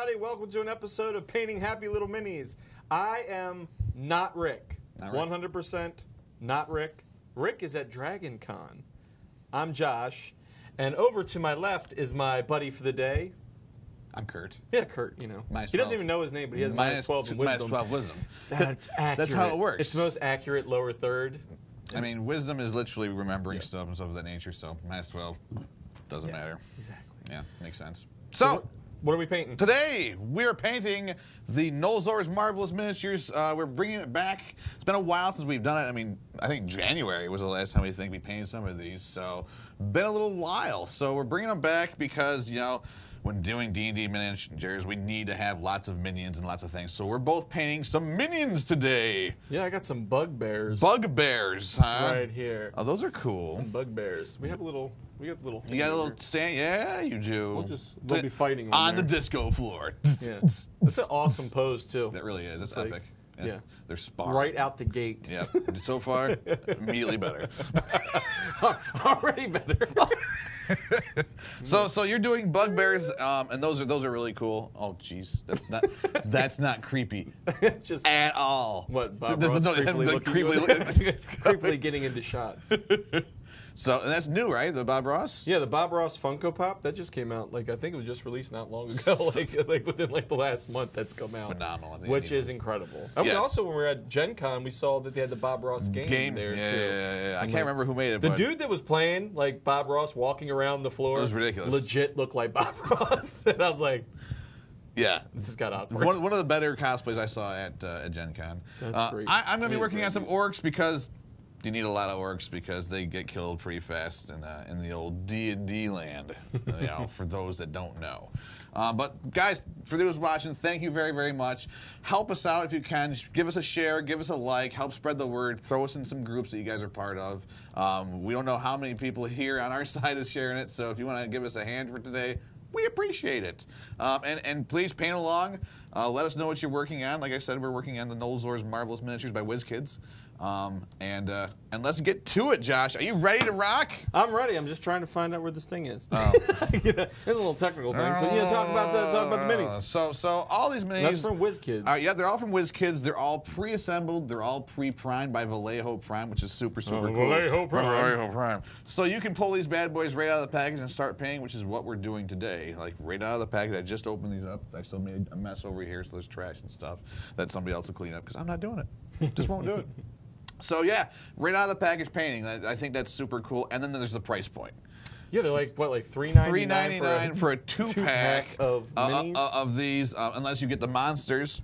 everybody. Welcome to an episode of Painting Happy Little Minis. I am not Rick. 100% not Rick. Rick is at Dragon Con. I'm Josh. And over to my left is my buddy for the day. I'm Kurt. Yeah, Kurt, you know. He doesn't even know his name, but he has minus 12 in wisdom. Minus 12 wisdom. That's accurate. That's how it works. It's the most accurate lower third. I mean, wisdom is literally remembering stuff and stuff of that nature, so minus 12 doesn't matter. Exactly. Yeah, makes sense. So what are we painting? Today, we're painting the Nolzur Marvelous Miniatures. We're bringing it back. It's been a while since we've done it. I mean, I think January was the last time we painted some of these, so been a little while. So we're bringing them back because, you know, when doing D&D miniatures, we need to have lots of minions and lots of things. So we're both painting some minions today. Yeah, I got some Bugbears. Bugbears, huh? Right here. Oh, those are cool. Some Bugbears. We got a little You got a little stand? Yeah, you do. We'll be fighting on the disco floor. Yeah. That's an awesome pose, too. That really is. It's like, epic. Yeah. They're sparring. Right out the gate. Yeah. So far, immediately better. Already better. So you're doing Bugbears, and those are really cool. Oh, jeez, that's not creepy Just at all. What? Bob Ross creepily getting into shots. So and that's new, right? The Bob Ross? Yeah, the Bob Ross Funkopop that just came out. Like I think it was just released not long ago. like within the last month that's come out. Phenomenal. Which is incredible. I mean, also when we were at Gen Con, we saw that they had the Bob Ross game there too. Yeah. I can't remember who made it. The dude that was playing like Bob Ross walking around the floor. It was ridiculous. Legit looked like Bob Ross, and I was like, yeah, this has got awkward. One of the better cosplays I saw at Gen Con. That's great. I'm going to be working on some orcs because you need a lot of orcs because they get killed pretty fast in the old D&D land, you know, for those that don't know. But guys, for those watching, thank you very, very much. Help us out if you can. Give us a share, give us a like, help spread the word. Throw us in some groups that you guys are part of. We don't know how many people here on our side is sharing it, so if you want to give us a hand for today, we appreciate it. And please paint along. Let us know what you're working on. Like I said, we're working on the Nolzur Marvelous Miniatures by Wizkids. And let's get to it, Josh. Are you ready to rock? I'm ready. I'm just trying to find out where this thing is. Oh. There's a little technical things, but talk about the minis. So all these minis. That's from Wizkids. Yeah, they're all from Wizkids. They're all pre-assembled. They're all pre-primed by Vallejo Prime, which is super cool. Vallejo Prime. So you can pull these bad boys right out of the package and start painting, which is what we're doing today. Like right out of the package. I just opened these up. I still made a mess over here, so there's trash and stuff that somebody else will clean up because I'm not doing it. Just won't do it. So yeah, right out of the package painting. I think that's super cool. And then there's the price point. Yeah, they're like what, like $3.99 for a two-pack of minis of these. Unless you get the monsters,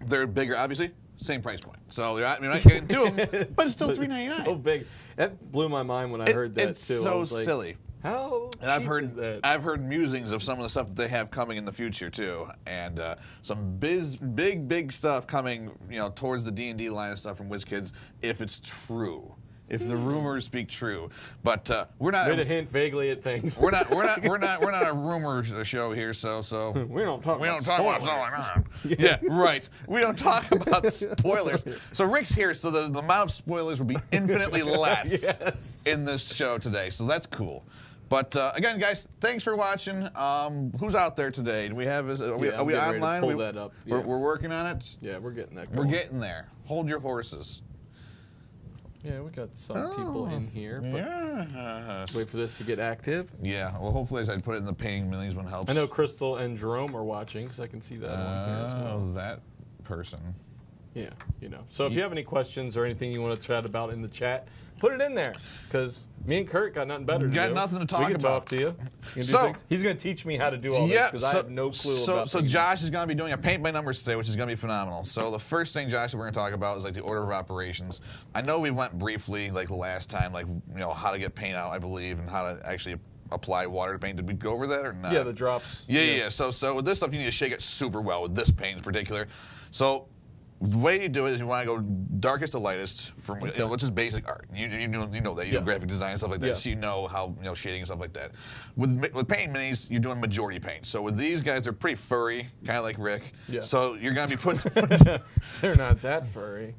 they're bigger, obviously. Same price point. So you're not getting two of them, but it's still $3.99. So big. That blew my mind when I heard that it's too. It's so silly. How and cheap is that? I've heard musings of some of the stuff that they have coming in the future too, and some big stuff coming, you know, towards the D&D line of stuff from Wizkids, if it's true, if the rumors speak true. But we're not. Way to hint vaguely at things. We're not a rumor show here, so we don't talk about spoilers. Yeah, right. We don't talk about spoilers. So Rick's here, so the amount of spoilers will be infinitely less in this show today. So that's cool. But again, guys, thanks for watching. Who's out there today? Do we have? Are we online? Pull that up. Yeah. We're working on it. Yeah, we're getting that. We're getting there. Hold your horses. Yeah, we got some people in here. But yeah. Wait for this to get active. Yeah. Well, hopefully, as I put it in the painting minis, one helps. I know Crystal and Jerome are watching, because I can see that on here as well. That person. Yeah, you know. So if you have any questions or anything you want to chat about in the chat, put it in there, because me and Kurt got nothing better to do. Got nothing to talk about. We can talk to you. He's going to teach me how to do all this, because I have no clue about So Josh is going to be doing a paint by numbers today, which is going to be phenomenal. So the first thing, Josh, that we're going to talk about is like the order of operations. I know we went briefly, like last time, like, you know, how to get paint out, I believe, and how to actually apply water to paint. Did we go over that or not? Yeah, the drops. Yeah. So with this stuff, you need to shake it super well, with this paint in particular. So the way you do it is you want to go darkest to lightest, from which is basic art. You know that. You do graphic design and stuff like that, so you know how, you know, shading and stuff like that. With paint minis, you're doing majority paint. So with these guys, they're pretty furry, kind of like Rick. Yeah. So you're going to be putting... They're not that furry.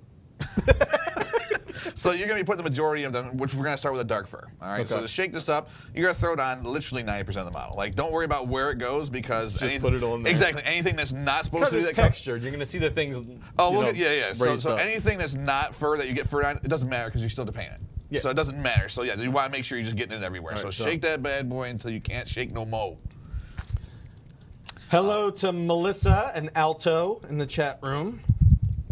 So you're going to be putting the majority of them, which we're going to start with a dark fur. All right. Okay. So to shake this up, you're going to throw it on literally 90% of the model. Like, don't worry about where it goes because just put it on there. Exactly. Anything that's not supposed to be that textured, you're going to see the things. Yeah. So anything that's not fur that you get fur on, it doesn't matter because you still have to paint it. Yeah. So it doesn't matter. So yeah, you want to make sure you're just getting it everywhere. Right, so shake that bad boy until you can't shake no more. Hello to Melissa and Alto in the chat room.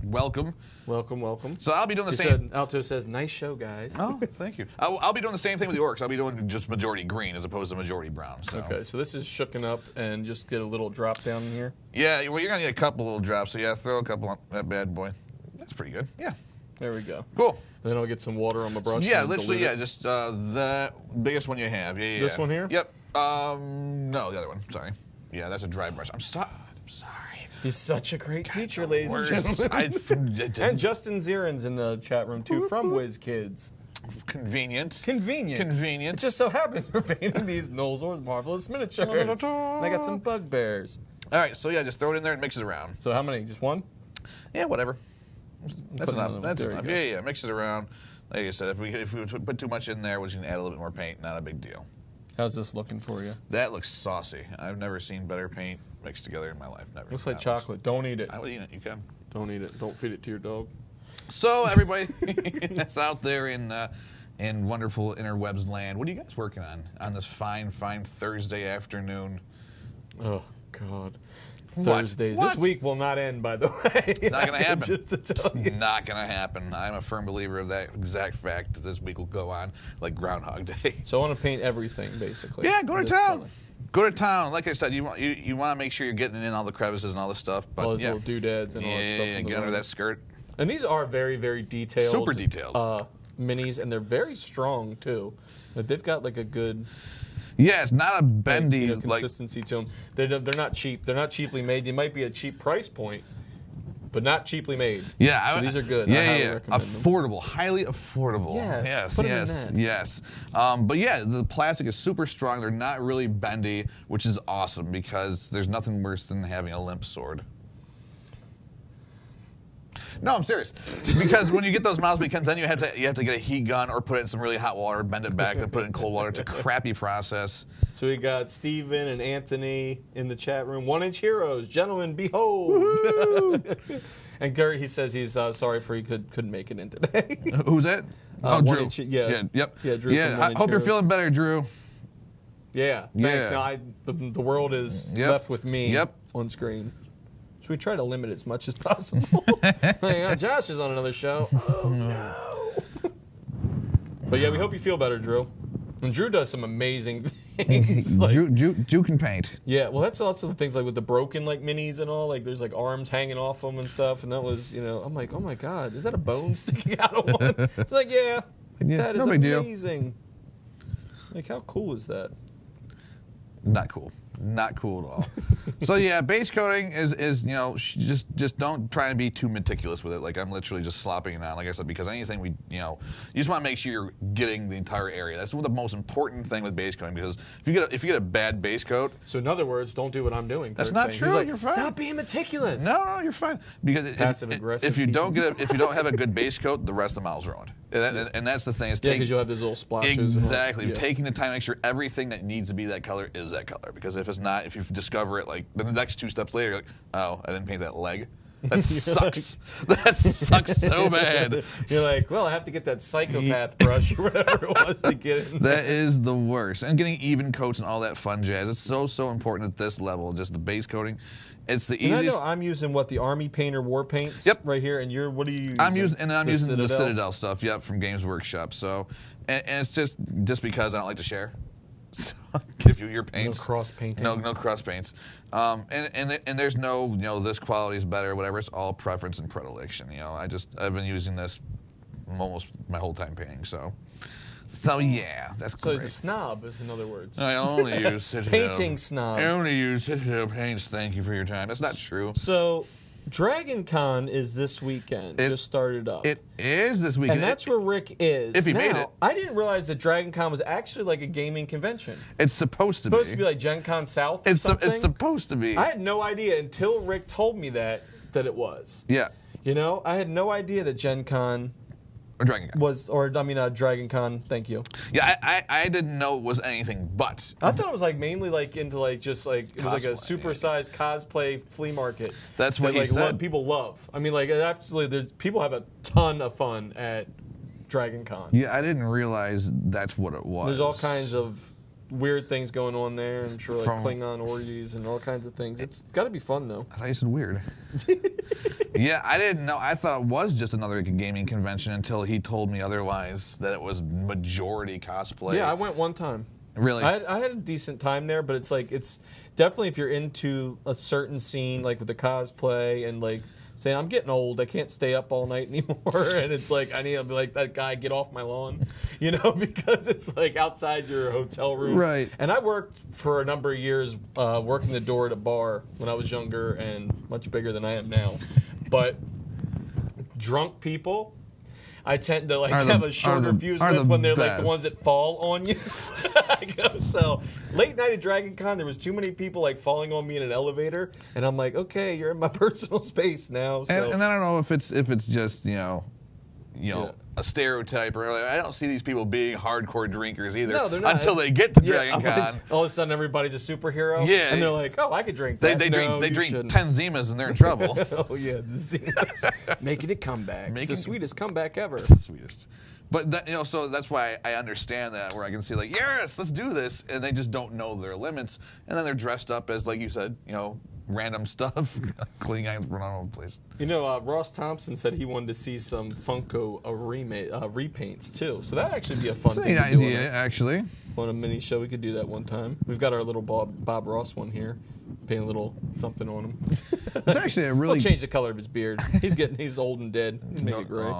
Welcome. Welcome. So I'll be doing the same. Alto says, nice show, guys. Oh, thank you. I'll be doing the same thing with the orcs. I'll be doing just majority green as opposed to majority brown. So. Okay, so this is shooken up and just get a little drop down here? Yeah, well, you're going to need a couple little drops. So yeah, throw a couple on that bad boy. That's pretty good. Yeah. There we go. Cool. And then I'll get some water on my brush. Yeah, literally, just the biggest one you have. Yeah. This one here? Yep. No, the other one. Sorry. Yeah, that's a dry brush. I'm sorry. He's such a great teacher, ladies and gentlemen. And Justin Zieren's in the chat room, too, from Wizkids. Convenient. It just so happens we're painting these Nolzur Marvelous Miniatures. And I got some Bugbears. All right, so yeah, just throw it in there and mix it around. So how many? Just one? Yeah, whatever. That's enough. That's enough. Yeah. Mix it around. Like I said, if we put too much in there, we're just going to add a little bit more paint. Not a big deal. How's this looking for you? That looks saucy. I've never seen better paint mixed together in my life. Never. Looks like chocolate. Don't eat it. I would eat it. You can. Don't eat it. Don't feed it to your dog. So everybody that's out there in wonderful interwebs land, what are you guys working on this fine Thursday afternoon? Oh God. Thursdays. What? This week will not end, by the way. It's not going to happen. Just to tell you. Not going to happen. I'm a firm believer of that exact fact that this week will go on like Groundhog Day. So I want to paint everything, basically. Yeah, go to town. Color. Go to town. Like I said, you want to make sure you're getting in all the crevices and all the stuff. But all those little doodads and all that stuff. Yeah, get under that skirt. And these are very, very detailed. Super detailed. Minis, and they're very strong, too. But they've got like a good... Yeah, it's not a bendy consistency to them. They're not cheap. They're not cheaply made. They might be a cheap price point, but not cheaply made. Yeah, so these are good. Yeah. Affordable, highly affordable. Yes. But yeah, the plastic is super strong. They're not really bendy, which is awesome because there's nothing worse than having a limp sword. No, I'm serious. Because when you get those mouse beacons, then you have to get a heat gun or put it in some really hot water, bend it back, then put it in cold water. It's a crappy process. So we got Steven and Anthony in the chat room. 1-inch heroes, gentlemen, behold. And Gert, he says he's sorry for he couldn't make it in today. Who's that? Drew. Yep. Yeah, Drew. Yeah, I hope you're feeling better, Drew. Yeah. Thanks. Now the world is left with me on screen. Should we try to limit as much as possible? Josh is on another show. Oh, no. But yeah, we hope you feel better, Drew. And Drew does some amazing things. Drew can paint. Yeah, well, that's also the things like with the broken minis and all. Like there's arms hanging off them and stuff. And that was, I'm like, oh my God, is that a bone sticking out of one? It's like, that is amazing. Like, how cool is that? Not cool. Not cool at all. So yeah, base coating is just don't try and be too meticulous with it. Like I'm literally just slopping it on, like I said, because anything you just want to make sure you're getting the entire area. That's the most important thing with base coating, because if you get a bad base coat. So in other words, don't do what I'm doing. That's not true. Like, you're fine. Stop being meticulous. No, you're fine. Because passive aggressive. If you don't have a good base coat, the rest of the model's ruined. And that's the thing. Because you'll have those little splashes. Exactly. Taking the time to make sure everything that needs to be that color is that color. Because if it's not, if you discover it then the next 2 steps later, you're like, oh, I didn't paint that leg. That sucks. That sucks so bad. You're like, well, I have to get that psychopath brush or whatever it was to get in there. That is the worst. And getting even coats and all that fun jazz. It's so important at this level. Just the base coating. It's the easiest. I know I'm using the Army Painter War Paints right here, and what are you using? I'm using the Citadel stuff, from Games Workshop. So, and it's just because I don't like to share. So I'll give you your paints. No cross painting. No cross paints. And there's no this quality is better, whatever. It's all preference and predilection. I've been using this almost my whole time painting. So yeah, that's great. So he's a snob, in other words. I only use Citadel. Painting snob. I only use Citadel paints. Thank you for your time. That's not true. So Dragon Con is this weekend. Just started up. It is this weekend. And that's where Rick is. If he made it. I didn't realize that Dragon Con was actually like a gaming convention. It's supposed to be. It's supposed to be like Gen Con South or something? It's supposed to be. I had no idea until Rick told me that it was. Yeah. I had no idea that Gen Con Or Dragon Con. Dragon Con. Thank you. Yeah, I didn't know it was anything but. I thought it was like mainly like into like just like it was like a supersized cosplay flea market. That's what he said. People love. I mean, like absolutely, people have a ton of fun at Dragon Con. Yeah, I didn't realize that's what it was. There's all kinds of weird things going on there. I'm sure like Klingon orgies and all kinds of things. It's got to be fun though. I thought you said weird. Yeah, I didn't know. I thought it was just another gaming convention until he told me otherwise, that it was majority cosplay. Yeah, I went one time. Really? I had a decent time there, but it's like it's definitely if you're into a certain scene, like with the cosplay and like saying I'm getting old, I can't stay up all night anymore, and it's like I need to be like that guy, get off my lawn, because it's like outside your hotel room. Right. And I worked for a number of years working the door at a bar when I was younger and much bigger than I am now, but drunk people, I tend to like have a shorter fuse with when they're like the ones that fall on you. So late night at Dragon Con, there was too many people like falling on me in an elevator, and I'm like, okay, you're in my personal space now. So. And I don't know if it's just a stereotype, or like, I don't see these people being hardcore drinkers either. No, they're not. Until they get to Dragon Con. Like, all of a sudden, everybody's a superhero. Yeah, and they're like, "Oh, I could drink that." They drink shouldn't. 10 Zimas and they're in trouble. Oh yeah, the Zimas making a comeback. It's the sweetest comeback ever. It's the sweetest. But that, so that's why I understand that, where I can see like, yes, let's do this, and they just don't know their limits, and then they're dressed up as, like you said, random stuff, Klingons run all over the place. Ross Thompson said he wanted to see some Funko repaints too, so that'd actually be a fun thing. That's an idea, actually. On a mini show, we could do that one time. We've got our little Bob Ross one here. Paint a little something on him. It's actually a really. We'll change the color of his beard. He's old and dead. Make it gray,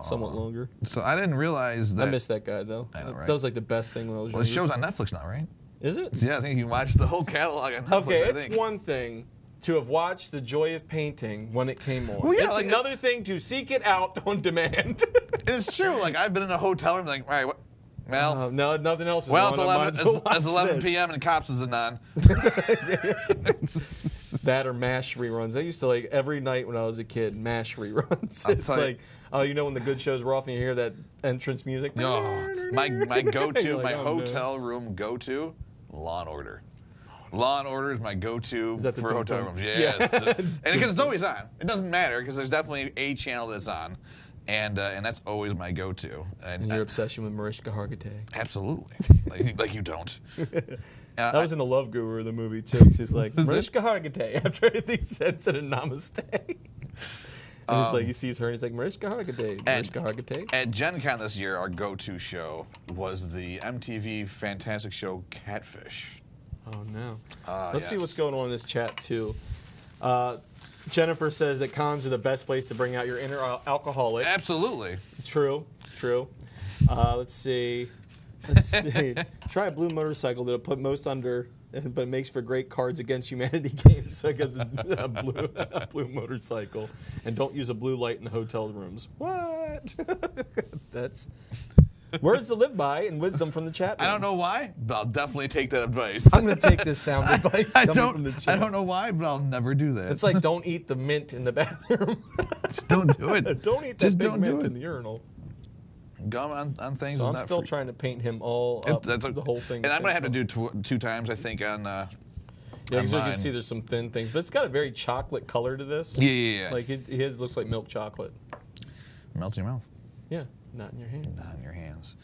somewhat longer. So I didn't realize that. I miss that guy though. I know, right? That was like the best thing when I was. Well, the show's on Netflix now, right? Is it? Yeah, I think you can watch the whole catalog on Netflix. Okay, it's one thing to have watched The Joy of Painting when it came on. Well, yeah, it's another thing to seek it out on demand. It's true. Like I've been in a hotel room, like, all right, what? Well, no, nothing else is on. Well, it's 11 p.m. and Cops isn't on. That or MASH reruns. I used to like every night when I was a kid, MASH reruns. It's like, when the good shows were off and you hear that entrance music. No, my go-to, like, my hotel room go-to, Law and Order. Law and Order is my go-to for hotel rooms. Yeah. And because it's always on. It doesn't matter because there's definitely a channel that's on. And that's always my go-to. And your obsession with Mariska Hargitay. Absolutely. like you don't. That was in the Love Guru, the movie, too. She's like, Mariska Hargitay, after everything said a namaste. And it's like, he sees her and he's like, Mariska Hargitay, Mariska Hargitay. At Gen Con this year, our go-to show was the MTV Fantastic Show Catfish. Oh, no. Let's see what's going on in this chat, too. Jennifer says that cons are the best place to bring out your inner alcoholic. Absolutely. True. Let's see. Try a blue motorcycle that'll put most under, but makes for great Cards Against Humanity games. So I guess a blue motorcycle. And don't use a blue light in the hotel rooms. What? That's words to live by and wisdom from the chat room. I don't know why, but I'll definitely take that advice. I'm going to take this sound advice from the chat. I don't know why, but I'll never do that. It's like don't eat the mint in the bathroom. Just don't do it. Don't eat that big mint in the urinal. Gum on things so is I'm not still free. trying to paint him all up, the whole thing. And I'm going to have to do two times, I think, on yeah, because you can see there's some thin things. But it's got a very chocolate color to this. Yeah. Like his looks like milk chocolate. Melts in your mouth. Yeah, not in your hands. Not in your hands.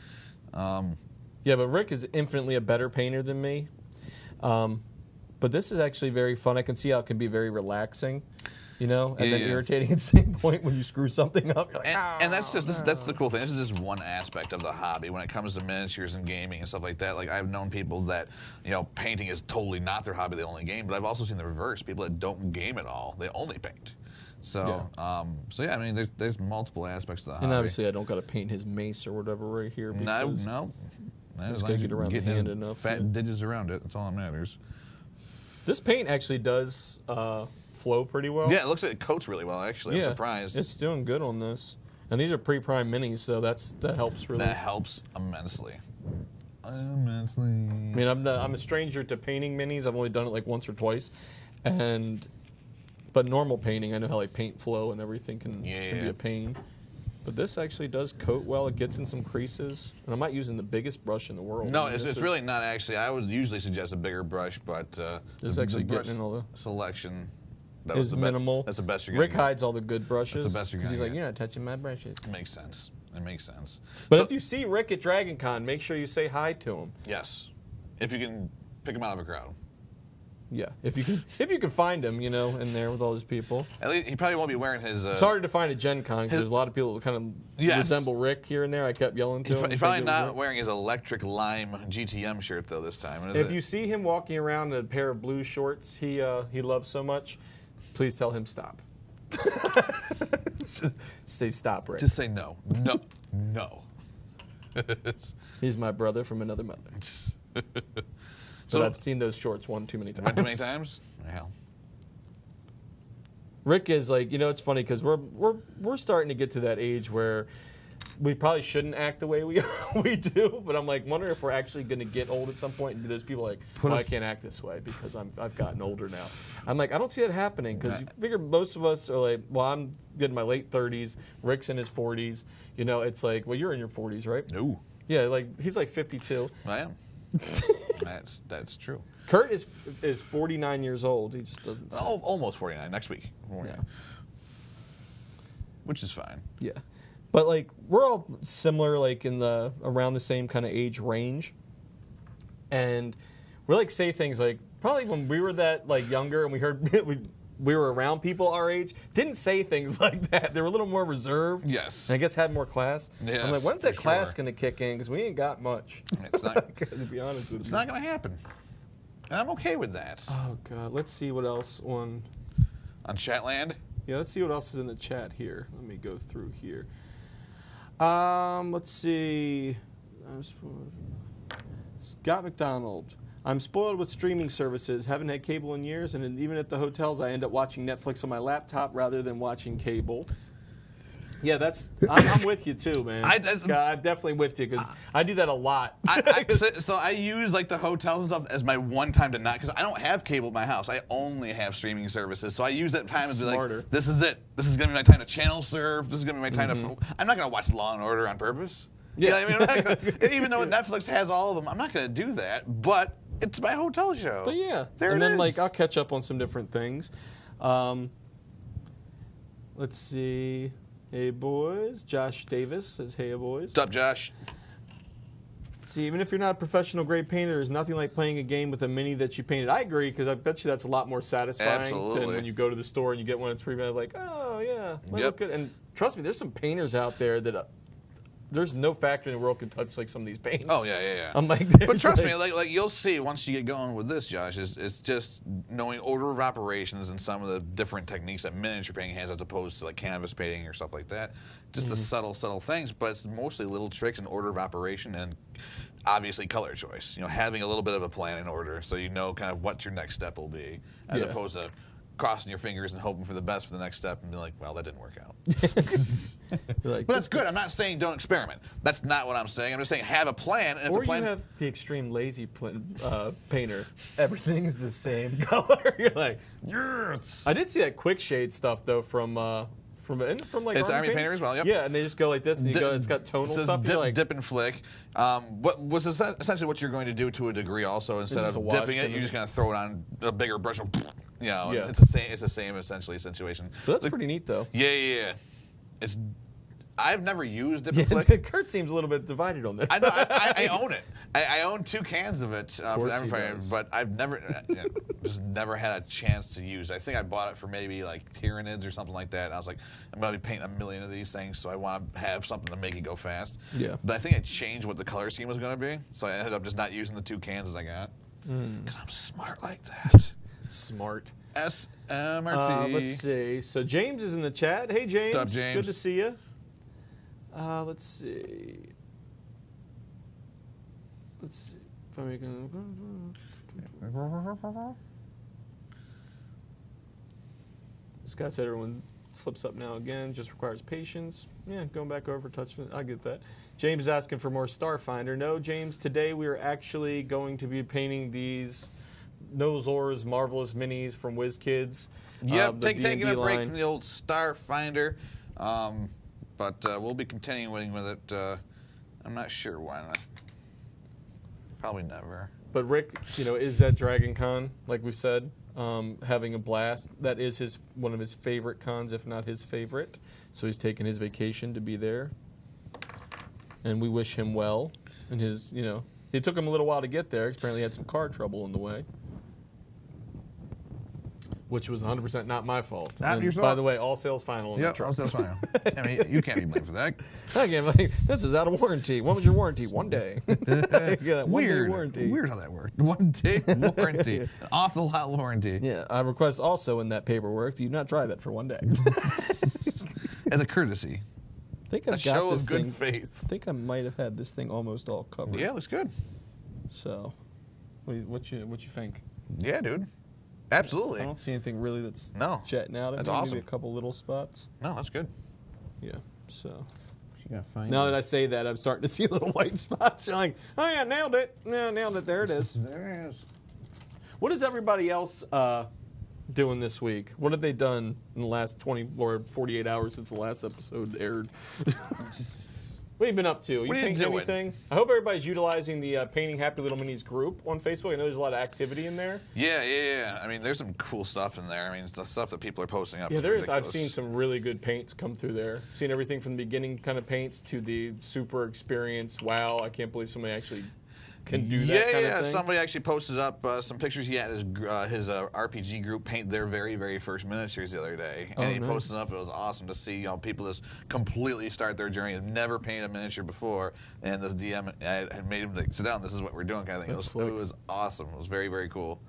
Yeah, but Rick is infinitely a better painter than me. But this is actually very fun. I can see how it can be very relaxing, and then irritating at the same point when you screw something up. You're like, and that's the cool thing. This is just one aspect of the hobby when it comes to miniatures and gaming and stuff like that. Like I've known people that painting is totally not their hobby; they only game. But I've also seen the reverse: people that don't game at all, they only paint. So, yeah. I mean, there's multiple aspects to the hobby. And obviously, I don't got to paint his mace or whatever right here. No. As long as you get hand enough. Fat digits around it. That's all that matters. This paint actually does flow pretty well. Yeah, it looks like it coats really well. Actually, I'm surprised. It's doing good on this. And these are pre-prime minis, so that helps really. That helps immensely. I mean, I'm a stranger to painting minis. I've only done it like once or twice, but normal painting, I know how like paint flow and everything can be a pain. But this actually does coat well. It gets in some creases. And I'm not using the biggest brush in the world. No, it's really not actually. I would usually suggest a bigger brush, but this actually getting in all the selection is minimal. That's the best you're going to Rick hides all the good brushes. That's the best you're going to Because he's like, you're not touching my brushes. It makes sense. It makes sense. But if you see Rick at Dragon Con, make sure you say hi to him. Yes. If you can pick him out of a crowd. Yeah, if you can find him, you know, in there with all these people. At least he probably won't be wearing his. It's harder to find at Gen Con because there's a lot of people that kind of resemble Rick here and there. I kept yelling to him. He's probably not wearing his electric lime GTM shirt though this time. If you see him walking around in a pair of blue shorts he loves so much, please tell him stop. Just say stop, Rick. Just say no, no, no. He's my brother from another mother. So I've seen those shorts one too many times. One too many times? Hell. Rick is like, you know, it's funny because we're starting to get to that age where we probably shouldn't act the way we do, but I'm like wondering if we're actually going to get old at some point and there's people like, well, I can't act this way because I've gotten older now. I'm like, I don't see that happening because you figure most of us are like, well, I'm getting my late 30s, Rick's in his 40s. You know, it's like, well, you're in your 40s, right? No. Yeah, like he's like 52. I am. That's true. Kurt is 49 years old. He just doesn't. Oh, almost 49 next week. 49. Yeah. Which is fine. Yeah, but like we're all similar, like in the around the same kind of age range, and we like say things like probably when we were that like younger and we heard we were around people our age, didn't say things like that. They were a little more reserved. Yes. And I guess had more class. Yes, I'm like, when's that class sure. going to kick in? Because we ain't got much. It's not. To be honest with you. It's not going to happen. And I'm okay with that. Oh, God. Let's see what else on Chatland? Yeah, let's see what else is in the chat here. Let me go through here. Let's see. Scott McDonald. I'm spoiled with streaming services. Haven't had cable in years, and even at the hotels, I end up watching Netflix on my laptop rather than watching cable. Yeah, I'm with you too, man. Scott, I'm definitely with you because I do that a lot. So I use like the hotels and stuff as my one time to not, because I don't have cable in my house. I only have streaming services. So I use that time to be like, this is it. This is going to be my time to channel surf. This is going to be my time to. I'm not going to watch Law and Order on purpose. Yeah, I mean, I'm not gonna, even though Netflix has all of them, I'm not going to do that. But it's my hotel show. But yeah, there and it then is. Like I'll catch up on some different things. Let's see. Hey boys, Josh Davis says, "Hey boys." What's up, Josh? See, even if you're not a professional grade painter, there's nothing like playing a game with a mini that you painted. I agree, because I bet you that's a lot more satisfying than when you go to the store and you get one that's pretty bad. Like, oh yeah, look good. And trust me, there's some painters out there that there's no factory in the world can touch like some of these paints. Oh yeah. I'm like, but trust me, like you'll see once you get going with this, Josh. It's just knowing order of operations and some of the different techniques that miniature painting has, as opposed to like canvas painting or stuff like that. Just the subtle things, but it's mostly little tricks and order of operation and obviously color choice. You know, having a little bit of a plan in order so you know kind of what your next step will be, as opposed to crossing your fingers and hoping for the best for the next step and be like, well, that didn't work out. But that's good. I'm not saying don't experiment. That's not what I'm saying. I'm just saying have a plan. And if or the plan, you have the extreme lazy painter. Everything's the same color. You're like, yes. I did see that quick shade stuff though from like it's Army Painter as well. Yep. Yeah, and they just go like this, and you go. It's got tonal stuff. Dip and flick. What was essentially what you're going to do to a degree. Also, instead of dipping it, you're just going to throw it on a bigger brush. You know, it's the same essentially situation. So that's pretty neat though. Yeah. I've never used Dip and Flick. Kurt seems a little bit divided on this. I know. I own it. I own 2 cans of it for the Army Painter, but I've never, just never had a chance to use it. I think I bought it for maybe like Tyranids or something like that. And I was like, I'm going to be painting a million of these things, so I want to have something to make it go fast. Yeah. But I think I changed what the color scheme was going to be, so I ended up just not using the 2 cans as I got. Because I'm smart like that. Smart. SMRT. Let's see. So James is in the chat. Hey, James. What's up, James? Good to see you. Let's see. If I'm making. Scott said everyone slips up now again. Just requires patience. Yeah, going back over, touching it. I get that. James is asking for more Starfinder. No, James. Today we are actually going to be painting these Nolzur Marvelous Minis from Wizkids. Yep, taking a break from the old Starfinder. but we'll be continuing with it. I'm not sure when. Probably never. But Rick, is at Dragon Con, like we said, having a blast. That is one of his favorite cons, if not his favorite. So he's taking his vacation to be there. And we wish him well. And it took him a little while to get there. Apparently he had some car trouble in the way. Which was 100% not my fault. Not your fault. By the way, all sales final in the truck. All sales final. I mean, you can't be blamed for that. I can't blame. This is out of warranty. When was your warranty? 1 day. Weird. Warranty. Weird how that worked. 1 day warranty. An awful lot warranty. Yeah. I request also in that paperwork that you not drive it for 1 day. As a courturity. I think I've a got show this of good thing. faith. I think I might have had this thing almost all covered. Yeah, looks good. So, what you think? Yeah, dude. Absolutely. I don't see anything really that's jetting out at That's me. awesome. Maybe a couple little spots. No, that's good. Yeah. So. You gotta find Now that I say that, I'm starting to see little white spots. You're like, oh yeah, nailed it. Yeah, nailed it. There it is. There it is. What is everybody else doing this week? What have they done in the last 20 or 48 hours since the last episode aired? What have you been up to? What are you painting doing? anything? I hope everybody's utilizing the Painting Happy Little Minis group on Facebook. I know there's a lot of activity in there. Yeah. I mean, there's some cool stuff in there. I mean, the stuff that people are posting up. Yeah, there is. Ridiculous. I've seen some really good paints come through there. Seen everything from the beginning kind of paints to the super experienced. Wow, I can't believe somebody actually can do that kind of thing. Somebody actually posted up some pictures he had his RPG group paint their very, very first miniatures the other day. And he posted up. It was awesome to see people just completely start their journey. Have never painted a miniature before. And this DM had made him like, sit down, this is what we're doing kind of thing. It was awesome. It was very, very cool.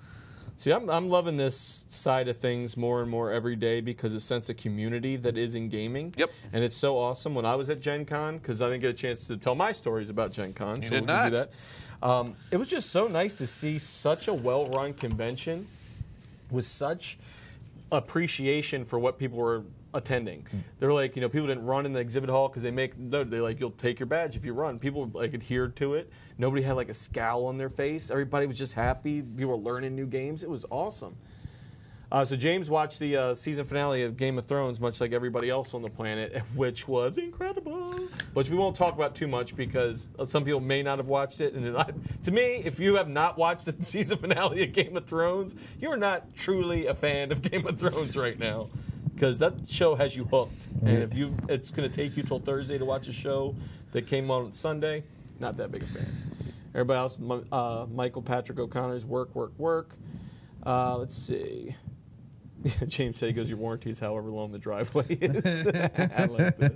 See, I'm loving this side of things more and more every day because of the sense of community that is in gaming. Yep. And it's so awesome. When I was at Gen Con, because I didn't get a chance to tell my stories about Gen Con. You so did we not. can do that. It was just so nice to see such a well-run convention with such appreciation for what people were attending. They were like, people didn't run in the exhibit hall because they're like, you'll take your badge if you run. People like adhered to it. Nobody had like a scowl on their face. Everybody was just happy. People were learning new games. It was awesome. So James watched the season finale of Game of Thrones, much like everybody else on the planet, which was incredible. Which we won't talk about too much because some people may not have watched it. And to me, if you have not watched the season finale of Game of Thrones, you're not truly a fan of Game of Thrones right now, because that show has you hooked. And it's going to take you till Thursday to watch a show that came on Sunday, not that big a fan. Everybody else, Michael Patrick O'Connor's work. Let's see. James said he goes, your warranty is however long the driveway is. I like that.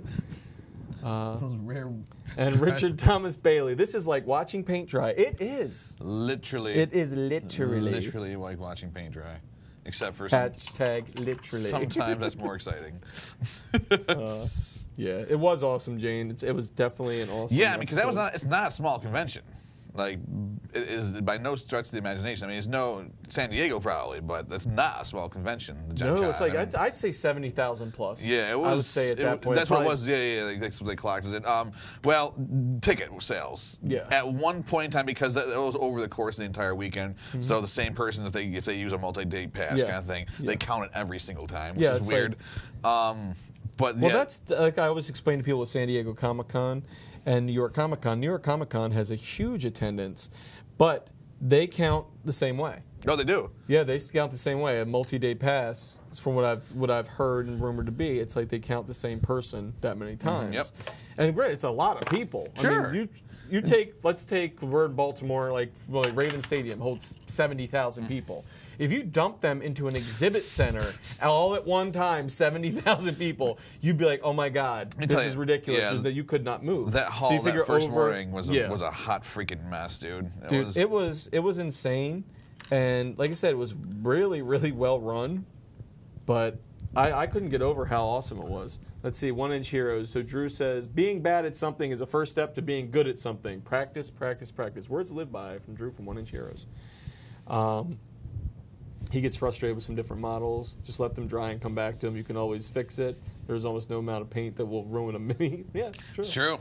Those rare. And Richard Thomas Bailey. This is like watching paint dry. It is. Literally. It is literally. Literally like watching paint dry. Except for Hashtag literally. sometimes that's more exciting. Yeah, it was awesome, Jane. It was definitely an awesome. Yeah, I mean, because episode. it's not a small convention. Like, it is by no stretch of the imagination. I mean, it's no San Diego probably, but that's not a small convention. The Gen No, Con. it's like I mean, I'd say 70,000 plus. yeah, it was. I would say at that point. That's what it was. Yeah. That's what they clocked it. Well, ticket sales. Yeah. At one point in time, because that was over the course of the entire weekend. So the same person, if they use a multi-day pass kind of thing, they count it every single time, which is weird. But well, that's like I always explain to people at San Diego Comic-Con and New York Comic-Con. New York Comic-Con has a huge attendance, but they count the same way. No, they do. Yeah, they count the same way. A multi-day pass, from what I've heard and rumored to be, it's like they count the same person that many times. Yep. And great, it's a lot of people. Sure. I mean, let's take we're in Baltimore, like Raven Stadium holds 70,000 people. If you dump them into an exhibit center all at one time, 70,000 people, you'd be like, oh my God, this is ridiculous. Is that you could not move. That hall so that first morning was a hot freaking mess, dude. It was insane. And like I said, it was really, really well run. But I couldn't get over how awesome it was. Let's see, 1-inch heroes. So Drew says, being bad at something is a first step to being good at something. Practice, practice, practice. Words to live by from Drew from 1-inch heroes. He gets frustrated with some different models. Just let them dry and come back to them. You can always fix it. There's almost no amount of paint that will ruin a mini. Yeah, sure. It's true.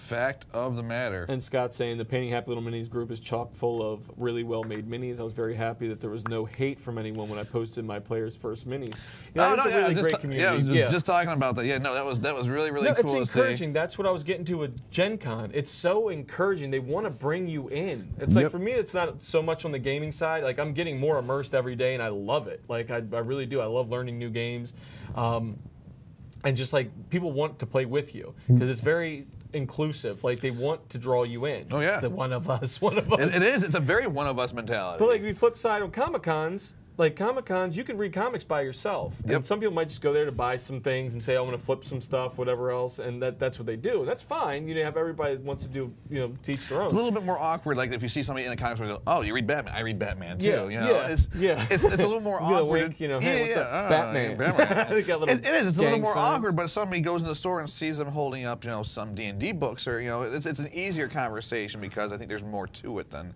Fact of the matter. And Scott's saying the Painting Happy Little Minis group is chock full of really well-made minis. I was very happy that there was no hate from anyone when I posted my players' first minis. You know, it's a really great community. Yeah, I was just talking about that. Yeah, no, that was really cool to see. It's encouraging. That's what I was getting to with Gen Con. It's so encouraging. They want to bring you in. It's like, for me, it's not so much on the gaming side. Like, I'm getting more immersed every day, and I love it. Like, I really do. I love learning new games. And just like people want to play with you because it's very inclusive. Like they want to draw you in. Oh yeah. It's like one of us, one of us. It is. It's a very one of us mentality. But like we flip side on Comic-Cons, like Comic-Cons, you can read comics by yourself. Yep. And some people might just go there to buy some things and say, I want to flip some stuff, whatever else, and that's what they do. That's fine. You have everybody that wants to do, teach their own. It's a little bit more awkward, like if you see somebody in a comic store, go, oh, you read Batman? I read Batman too. Yeah, It's a little more awkward. Wink, hey, what's up? Batman. It is. It's a little more awkward, but somebody goes in the store and sees them holding up, some D&D books, or it's an easier conversation because I think there's more to it than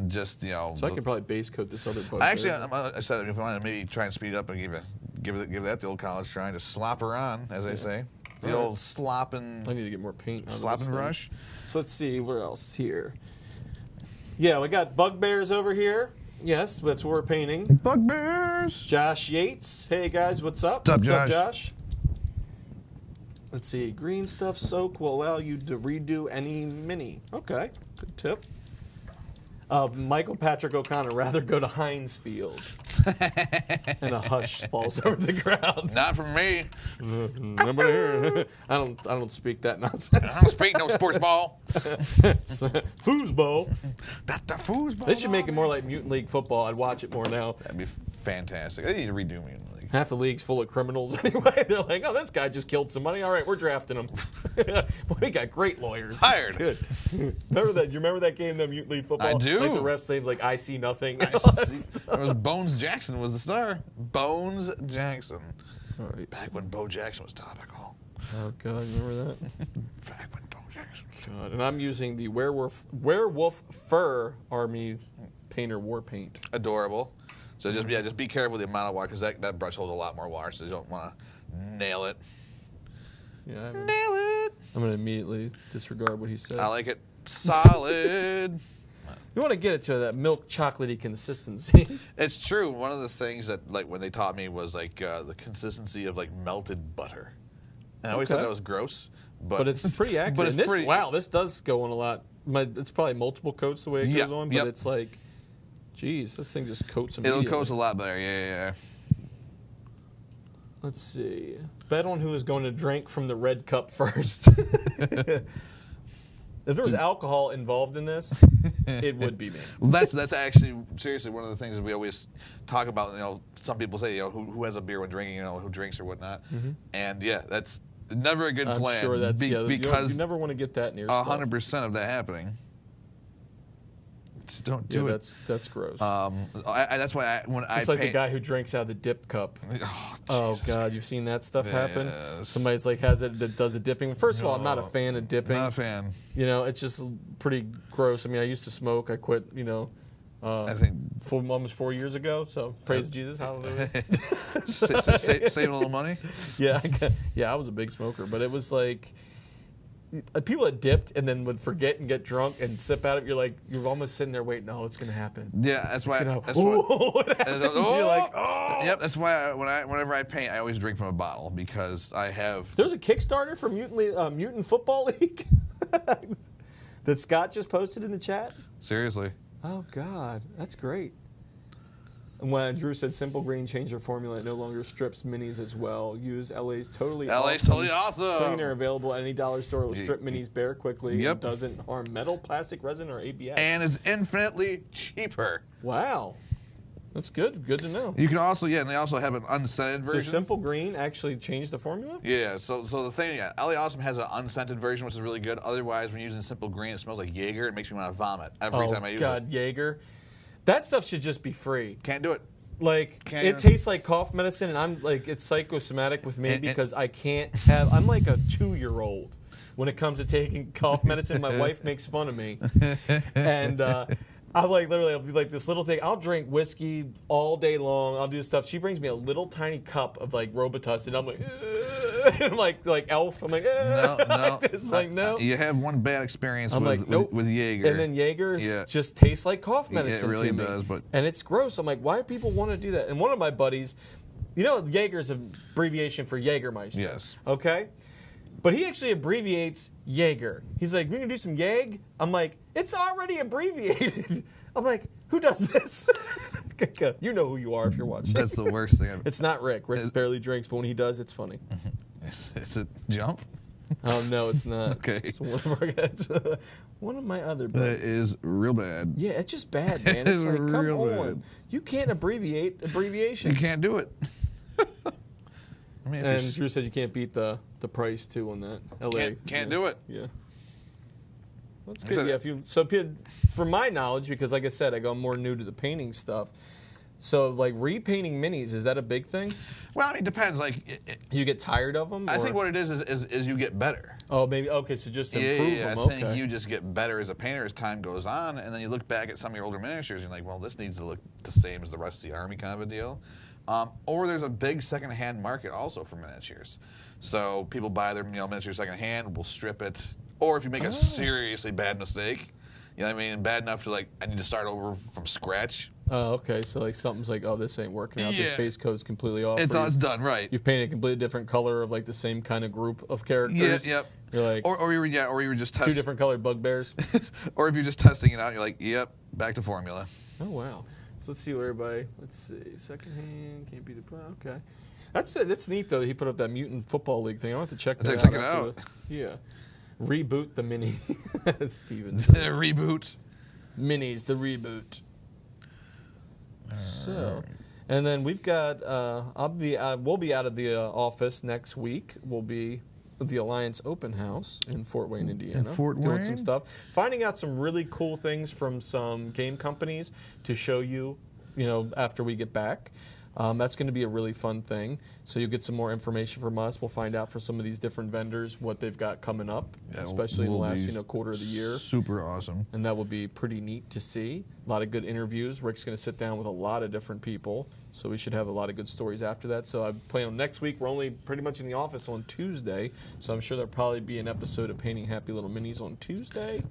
just So I could probably base coat this other book. Actually, I said if I wanted to maybe try and speed it up and give that the old college try, to slop her on, as they say. The old slopping. I need to get more paint. Slopping brush. So let's see where else here. Yeah, we got Bugbears over here. Yes, that's what we're painting. Bugbears. Josh Yates. Hey guys, what's up? What's up, Josh? Let's see. Green stuff soak will allow you to redo any mini. Okay, good tip. Michael Patrick O'Connor, rather go to Heinz Field. And a hush falls over the ground. Not from me. Nobody here. I don't speak that nonsense. I don't speak no sports ball. Foosball. That's the foosball. They should make it more like Mutant League football. I'd watch it more now. That'd be fantastic. They need to redo Mutant League. Half the league's full of criminals anyway. They're like, oh, this guy just killed somebody. All right, we're drafting him. Boy, we got great lawyers. Hired. Good. Remember that? You remember that game, the Mutant League football? I do. Like the refs say, like, I see nothing. It was Bones Jackson was the star. Bones Jackson. All right. Back when Bo Jackson was topical. Oh, God, remember that? Back when Bo Jackson was God. And I'm using the werewolf fur army painter war paint. Adorable. So just be careful with the amount of water because that brush holds a lot more water, so you don't want to nail it. Yeah, nail it. I'm going to immediately disregard what he said. I like it solid. You want to get it to that milk chocolatey consistency. It's true. One of the things that when they taught me was the consistency of melted butter. And I always thought that was gross. But it's pretty accurate. But it's wow, this does go on a lot. It's probably multiple coats the way it goes on, but it's like, geez, this thing just coats immediately. It'll coat a lot better, yeah. Let's see. Bet on who is going to drink from the red cup first. If there was alcohol involved in this, it would be me. Well, that's actually seriously one of the things that we always talk about. Some people say, who has a beer when drinking, who drinks or whatnot, and that's never a good plan. I'm sure that's because you never want to get that near 100% of that happening. Just don't do it. That's gross. That's why it's like the guy who drinks out of the dip cup. Oh God, you've seen that stuff happen. Somebody's that does the dipping. First of all, I'm not a fan of dipping. Not a fan. It's just pretty gross. I mean, I used to smoke. I quit. I think almost 4 years ago. So praise Jesus, hallelujah. Save a little money. Yeah, I was a big smoker, but it was like. People that dipped and then would forget and get drunk and sip out of it, you're almost sitting there waiting, no, it's going to happen. Yeah, that's why. You're like, oh. Yep, that's why whenever I paint, I always drink from a bottle because I have. There's a Kickstarter for Mutant Football League that Scott just posted in the chat. Seriously. Oh, God, that's great. And when Drew said Simple Green changed their formula, it no longer strips minis as well. Use LA's totally awesome cleaner available at any dollar store. It will strip minis bare quickly. Yep. And doesn't harm metal, plastic, resin, or ABS. And is infinitely cheaper. Wow. That's good. Good to know. You can also, and they also have an unscented version. So Simple Green actually changed the formula? Yeah, so the thing, LA Awesome has an unscented version, which is really good. Otherwise, when using Simple Green, it smells like Jaeger. It makes me want to vomit every time I use it. Oh, God, Jaeger. That stuff should just be free. Can't do it. It tastes like cough medicine, and I'm it's psychosomatic with me because I can't have. I'm like a 2-year-old when it comes to taking cough medicine. My wife makes fun of me, and I'll be like this little thing. I'll drink whiskey all day long. I'll do stuff. She brings me a little tiny cup of Robitussin. I'm like, I'm like Elf. I'm like, No. like this. Like, no. You have one bad experience I'm with, like, nope. with Jaeger. And then Jaeger just tastes like cough medicine. It really to me. does. And it's gross. I'm like, why do people want to do that? And one of my buddies, Jaeger's an abbreviation for Jägermeister. Yes. Okay? But he actually abbreviates Jaeger. He's like, we can do some Jäg? I'm like, it's already abbreviated. I'm like, who does this? You know who you are if you're watching. That's the worst thing. It's not Rick. Rick barely drinks, but when he does, it's funny. Is it Jump? Oh, no, it's not. Okay. It's one of our guys. One of my other buddies. That is real bad. Yeah, it's just bad, man. It's like, come real on. bad. You can't abbreviate abbreviations. You can't do it. I mean, And Drew said you can't beat the price, too, on that. LA. Can't do it. Yeah. That's good. Yeah, from my knowledge, because like I said, I'm more new to the painting stuff. So, like, repainting minis, is that a big thing? Well, I mean, it depends. Like, You get tired of them? I think what it is you get better. Oh, maybe. Okay, so just improve them. I think you just get better as a painter as time goes on, and then you look back at some of your older miniatures, and you're like, well, this needs to look the same as the rest of the army, kind of a deal. Or there's a big secondhand market also for miniatures. So people buy their miniatures secondhand, will strip it, or if you make a seriously bad mistake, you know what I mean, bad enough to like, I need to start over from scratch. Oh, okay. So like something's like, oh, this ain't working out. This base code's completely off. It's done, right. You've painted a completely different color of like the same kind of group of characters. Yep. You're like, or you were just testing. 2 different colored bugbears. Or if you're just testing it out, you're like, yep, back to formula. Oh, wow. So let's see what everybody, let's see, secondhand, can't be the, okay. That's neat, though, that he put up that Mutant Football League thing. I want to check that out. Check it out. Yeah. Reboot the mini. Steven. Reboot. Minis, the reboot. So, and then we've got, we'll be out of the office next week. We'll be at the Alliance Open House in Fort Wayne, Indiana. Doing some stuff. Finding out some really cool things from some game companies to show you, after we get back. That's going to be a really fun thing. So you'll get some more information from us. We'll find out for some of these different vendors what they've got coming up, especially in the last quarter of the year. Super awesome. And that will be pretty neat to see. A lot of good interviews. Rick's going to sit down with a lot of different people, so we should have a lot of good stories after that. So I plan on next week. We're only pretty much in the office on Tuesday, so I'm sure there'll probably be an episode of Painting Happy Little Minis on Tuesday.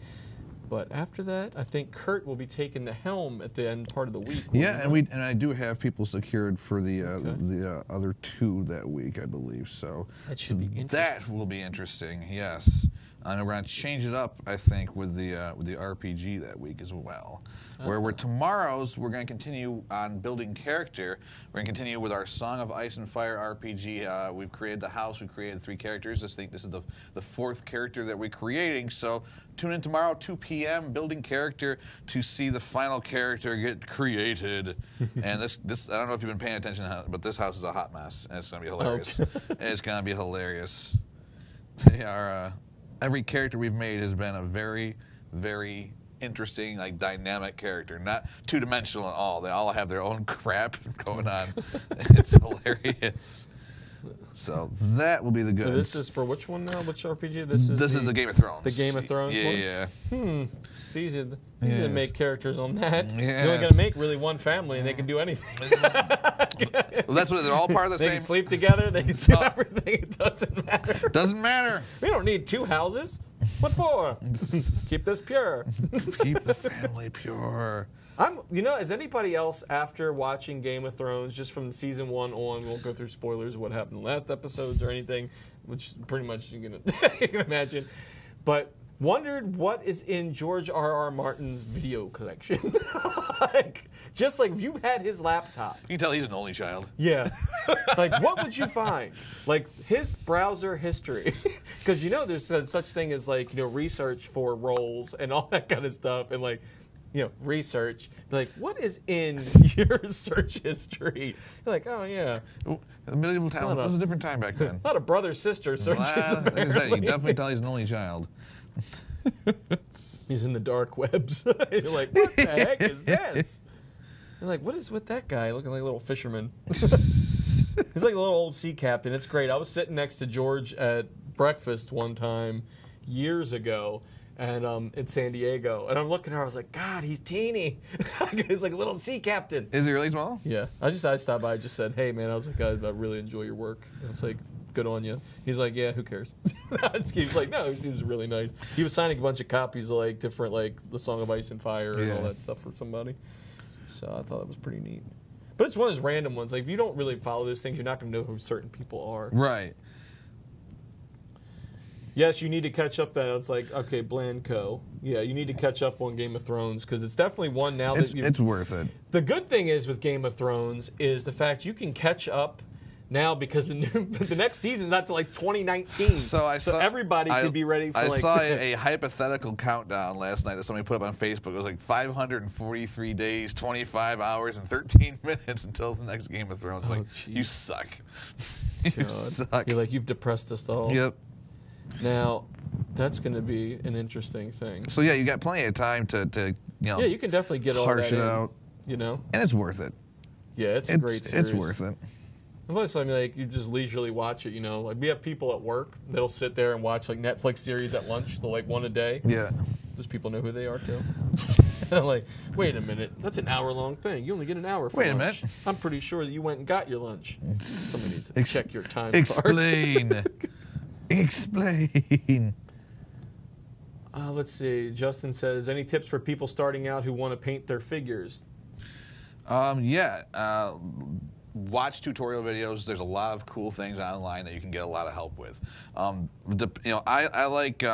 But after that, I think Kurt will be taking the helm at the end part of the week. Yeah, and I do have people secured for the other 2 that week, I believe. So that should be interesting. That will be interesting. Yes, and we're going to change it up, I think, with the RPG that week as well. Where tomorrow's we're going to continue on building character. We're going to continue with our Song of Ice and Fire RPG. We've created the house. We've created 3 characters. I think this is the 4th character that we're creating. So tune in tomorrow, 2 p.m. building character to see the final character get created. And this I don't know if you've been paying attention, but this house is a hot mess, and it's going to be hilarious. It's going to be hilarious. Every character we've made has been a very, very interesting, like dynamic character, not 2-dimensional at all. They all have their own crap going on. It's hilarious. So that will be the goods. This is for which one now? Which RPG? This is the Game of Thrones. The Game of Thrones one? Yeah. It's easy to make characters on that. Yes. You're only going to make really one family, and they can do anything. Well, that's what they're all part of the they same. They can sleep together. They can do everything. It doesn't matter. Doesn't matter. We don't need 2 houses. What for? Keep this pure. Keep the family pure. Is anybody else after watching Game of Thrones, just from season 1 on, we won't go through spoilers of what happened in the last episodes or anything, which pretty much you can imagine, but wondered what is in George R.R. Martin's video collection? Just like if you had his laptop. You can tell he's an only child. Yeah. Like, what would you find? Like, his browser history. Because, there's such thing as, like, research for roles and all that kind of stuff. And, like, research. Like, what is in your search history? You're like, oh, yeah. The medieval time was a different time back then. A lot of brother-sister searches, apparently. You definitely tell he's an only child. He's in the dark webs. You're like, what the heck is this? You're like, what is with that guy looking like a little fisherman? He's like a little old sea captain. It's great. I was sitting next to George at breakfast one time years ago, and in San Diego, and I'm looking at her. I was like, God, he's teeny. He's like a little sea captain. Is he really small? Yeah. I stopped by. I just said, hey, man. I was like, I really enjoy your work. And it's like, good on you. He's like, yeah, who cares? He's like, no, he seems really nice. He was signing a bunch of copies of like different, like the Song of Ice and Fire and all that stuff for somebody. So I thought it was pretty neat. But it's one of those random ones. Like if you don't really follow those things, you're not going to know who certain people are. Right. Yes, you need to catch up. That it's like, okay, Blanco. Yeah, you need to catch up on Game of Thrones because it's definitely one now that it's worth it. The good thing is with Game of Thrones is the fact you can catch up now because the next season's not till like 2019. So everybody could be ready for. I saw a hypothetical countdown last night that somebody put up on Facebook. It was like 543 days, 25 hours, and 13 minutes until the next Game of Thrones. Like, you suck. You suck. You're like, you've depressed us all. Yep. Now, that's going to be an interesting thing. So yeah, you got plenty of time to you know. Yeah, you can definitely get all that harsh it out. You know, and it's worth it. Yeah, it's a great series. It's worth it. And plus, I mean, like you just leisurely watch it. You know, like we have people at work that'll sit there and watch like Netflix series at lunch. They'll like one a day. Yeah. Those people know who they are too. Like, wait a minute, that's an hour-long thing. You only get an hour for lunch. Wait a minute. I'm pretty sure that you went and got your lunch. Somebody needs to check your time Explain. card. Explain. Let's see. Justin says, any tips for people starting out who want to paint their figures? Watch tutorial videos. There's a lot of cool things online that you can get a lot of help with. I like,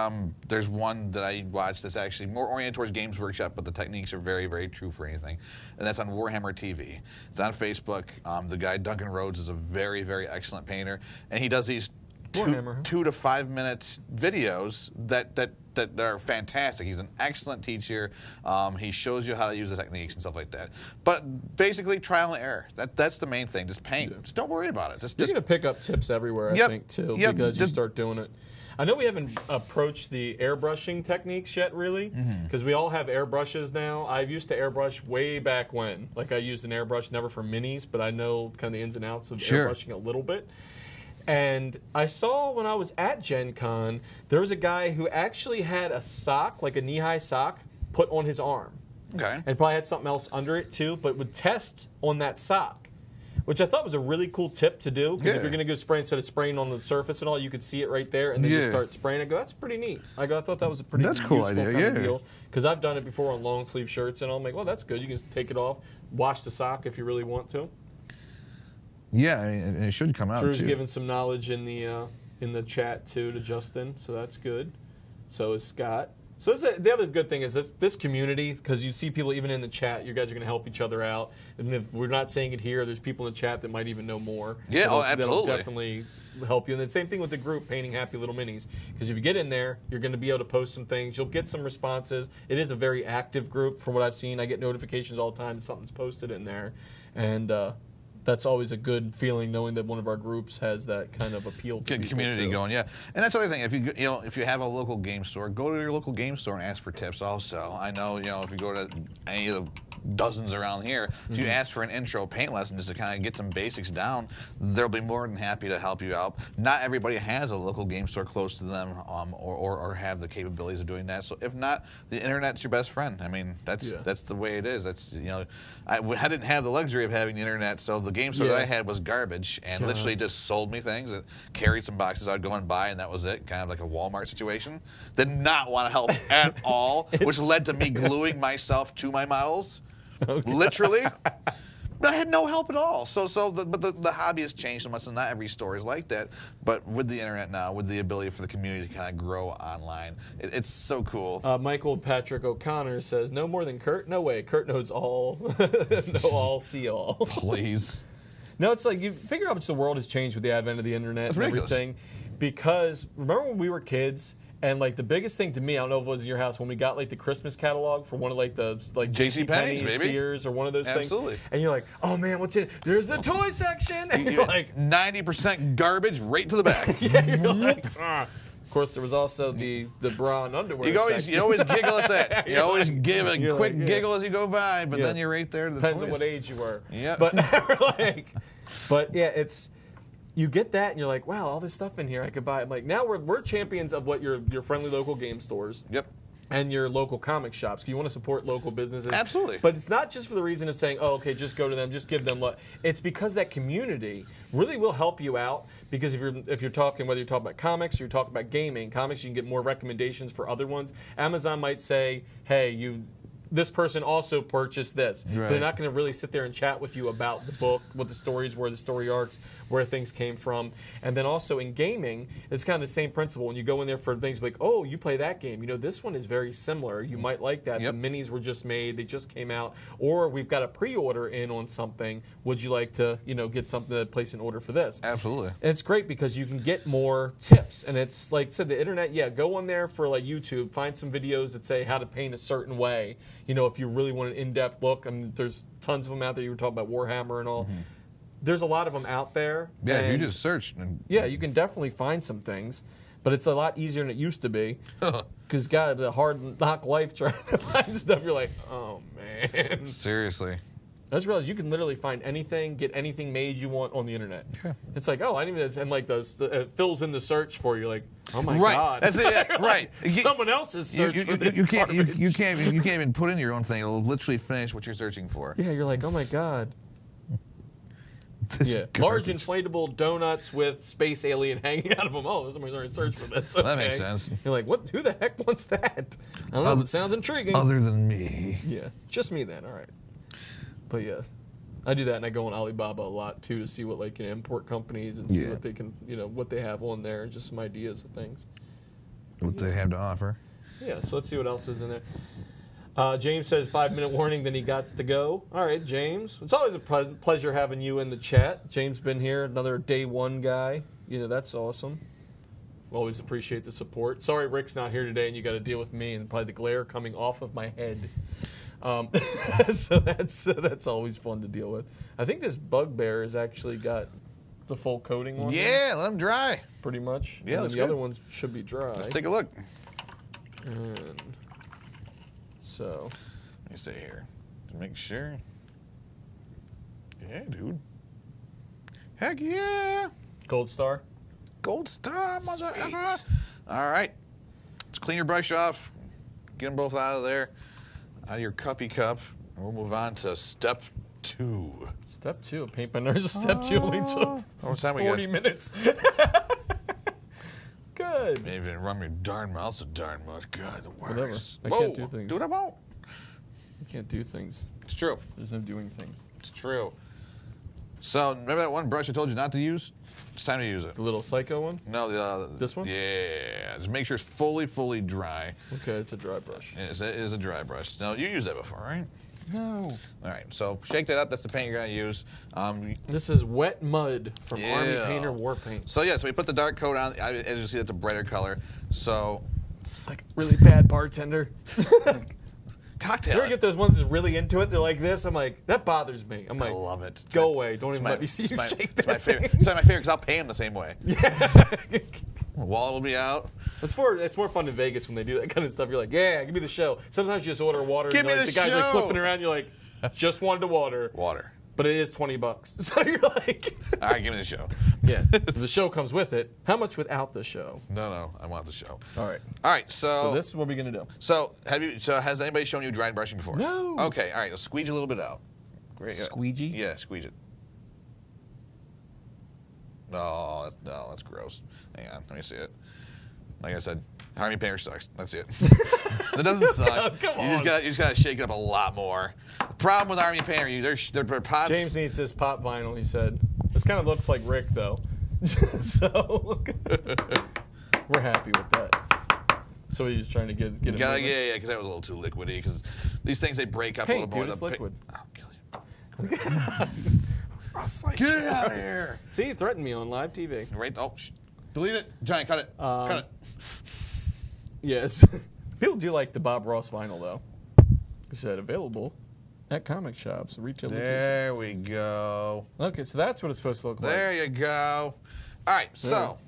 there's one that I watched that's actually more oriented towards Games Workshop, but the techniques are very, very true for anything. And that's on Warhammer TV. It's on Facebook. The guy, Duncan Rhodes, is a very, very excellent painter. And he does these 2 to 5 minute videos that are fantastic. He's an excellent teacher. He shows you how to use the techniques and stuff like that. But basically, trial and error. That's the main thing. Just paint. Yeah. Just don't worry about it. You're going to pick up tips everywhere, I think, too, because you start doing it. I know we haven't approached the airbrushing techniques yet, really, because we all have airbrushes now. I used to airbrush way back when. Like, I used an airbrush, never for minis, but I know kind of the ins and outs of airbrushing a little bit. And I saw when I was at Gen Con, there was a guy who actually had a sock, like a knee-high sock, put on his arm. Okay. And probably had something else under it, too, but would test on that sock, which I thought was a really cool tip to do. Because if you're going to go spray, instead of spraying on the surface and all, you could see it right there, and then just start spraying. I go, that's pretty neat. I thought that was a pretty cool idea, kind of deal. Because I've done it before on long-sleeve shirts, and I'm like, well, that's good. You can take it off, wash the sock if you really want to. Yeah, I mean, it should come out, Drew's giving some knowledge in the chat, too, to Justin, so that's good. So is Scott. So the other good thing is this community, because you see people even in the chat, you guys are going to help each other out. And if we're not saying it here, there's people in the chat that might even know more. Yeah, absolutely. That'll definitely help you. And the same thing with the group, Painting Happy Little Minis. Because if you get in there, you're going to be able to post some things. You'll get some responses. It is a very active group from what I've seen. I get notifications all the time that something's posted in there. And that's always a good feeling, knowing that one of our groups has that kind of appeal to get people community too. going. Yeah, and that's the other thing. If you have a local game store, go to your local game store and ask for tips. Also, I know if you go to any of the dozens around here, if you ask for an intro paint lesson just to kind of get some basics down, they'll be more than happy to help you out. Not everybody has a local game store close to them, or have the capabilities of doing that. So if not, the internet's your best friend. I mean, that's the way it is. That's I didn't have the luxury of having the internet, so the game store that I had was garbage and literally just sold me things. It carried some boxes I'd go and buy, and that was it. Kind of like a Walmart situation. Did not want to help at all, which led to me gluing myself to my models. Literally. I had no help at all. But the hobby has changed so much, and not every store is like that. But with the internet now, with the ability for the community to kind of grow online, it's so cool. Michael Patrick O'Connor says, no more than Kurt? No way. Kurt knows all. Know all, see all. Please. No, it's like you figure out how much the world has changed with the advent of the internet and everything. Because remember when we were kids, and like the biggest thing to me, I don't know if it was in your house, when we got like the Christmas catalog for one of like the JCPenney's, maybe, Sears, or one of those things. Absolutely. And you're like, oh man, what's in it? There's the toy section. And you're like 90% garbage right to the back. You're like, Of course, there was also the bra and underwear. You always giggle at that. You always give a quick giggle as you go by, but then you're right there. Depends on what age you were. Yeah. But yeah, it's. You get that, and you're like, wow, all this stuff in here I could buy. I'm like, now we're champions of what your friendly local game stores. Yep. and your local comic shops. You want to support local businesses. Absolutely. But it's not just for the reason of saying, oh, okay, just go to them, just give them love. It's because that community really will help you out, because if you're talking, whether you're talking about comics or you're talking about gaming, comics, you can get more recommendations for other ones. Amazon might say, hey, this person also purchased this. Right. They're not going to really sit there and chat with you about the book, what the stories were, the story arcs, where things came from. And then also in gaming, it's kind of the same principle. When you go in there for things like, oh, you play that game. This one is very similar. You might like that. Yep. The minis were just made. They just came out. Or we've got a pre-order in on something. Would you like to, get something to place an order for this? Absolutely. And it's great because you can get more tips. And it's like I said, the internet, go on there for like YouTube, find some videos that say how to paint a certain way. If you really want an in-depth look, there's tons of them out there. You were talking about Warhammer and all. Mm-hmm. There's a lot of them out there. Yeah, you just search. Yeah, you can definitely find some things, but it's a lot easier than it used to be. Because God, the hard knock life trying to find stuff, you're like, oh man. Seriously. I just realized you can literally find anything, get anything made you want on the internet. Yeah. It's like, oh, I didn't even, and like it fills in the search for you, like, oh my right. God. That's it. Yeah. Right. Someone else's search for this you can't garbage. even put in your own thing. It'll literally finish what you're searching for. Yeah, you're like, oh my God. Yeah, large inflatable donuts with space alien hanging out of them. Oh, somebody's already searched for this. Okay. That makes sense. You're like, what? Who the heck wants that? I don't know. It sounds intriguing. Other than me. Yeah, just me then. All right. But yeah, I do that, and I go on Alibaba a lot too to see what import companies and see what they can, what they have on there, and just some ideas of things. What they have to offer. Yeah. So let's see what else is in there. James says 5-minute warning, then he gots to go. All right, James. It's always a pleasure having you in the chat. James been here, another day one guy. That's awesome. Always appreciate the support. Sorry Rick's not here today and you got to deal with me and probably the glare coming off of my head. So that's always fun to deal with. I think this Bugbear has actually got the full coating on. Yeah, let them dry. Pretty much. Yeah, and the other ones should be dry. Let's take a look. And so, let me see here to make sure. Yeah, dude. Heck yeah. Gold star. Gold star, motherfucker. All right. Let's clean your brush off. Get them both out of there. Out of your cuppy cup. And we'll move on to step 2. Step 2. Paint by Nerds. Step 2 only took 40 minutes. Good. Maybe didn't run your darn mouth so darn much. God, the worst. Whatever. I can't do things. Do what I won't. You can't do things. It's true. There's no doing things. It's true. So, remember that one brush I told you not to use? It's time to use it. The little psycho one? No, this one? Yeah. Just make sure it's fully dry. Okay, it's a dry brush. It is a dry brush. Now, you used that before, right? No. All right, so shake that up. That's the paint you're going to use. This is Wet Mud from Army Painter War Paints. So, yeah, so we put the dark coat on. As you see, that's a brighter color. So, it's like a really bad bartender. Cocktail. You ever get those ones that are really into it? They're like this. I'm like, that bothers me. I'm like, I love it. Go away. Don't even let me see you shake that. It's my favorite. It's my favorite because I'll pay him the same way. Yes. The wallet will be out. It's more fun in Vegas when they do that kind of stuff. You're like, yeah, give me the show. Sometimes you just order water. Give me the guy's like flipping around. You're like, just wanted the water. Water. But it is $20. So you're like, all right, give me the show. Yeah. The show comes with it. How much without the show? No, I want the show. All right. All right, so this is what we're gonna do. So has anybody shown you dry brushing before? No. Okay, all right, let's squeeze a little bit out. Great. Squeegee? Yeah, squeeze it. No, that's gross. Hang on, let me see it. Like I said, Army Painter sucks. That's it. That doesn't suck. Come on. You just gotta shake it up a lot more. The problem with Army Painter, their pots. James needs his pop vinyl. He said. This kind of looks like Rick though. So we're happy with that. So he's just trying to get it. Yeah, because that was a little too liquidy. Because these things they break up a little more. Dude, it's liquid. I'll kill you. Get it out of here. See, he threatened me on live TV. Right? Oh, delete it. Johnny, cut it. Cut it. Yes. People do like the Bob Ross vinyl, though. He said available at comic shops, retail locations. There we go. Okay, so that's what it's supposed to look like. There you go. All right, so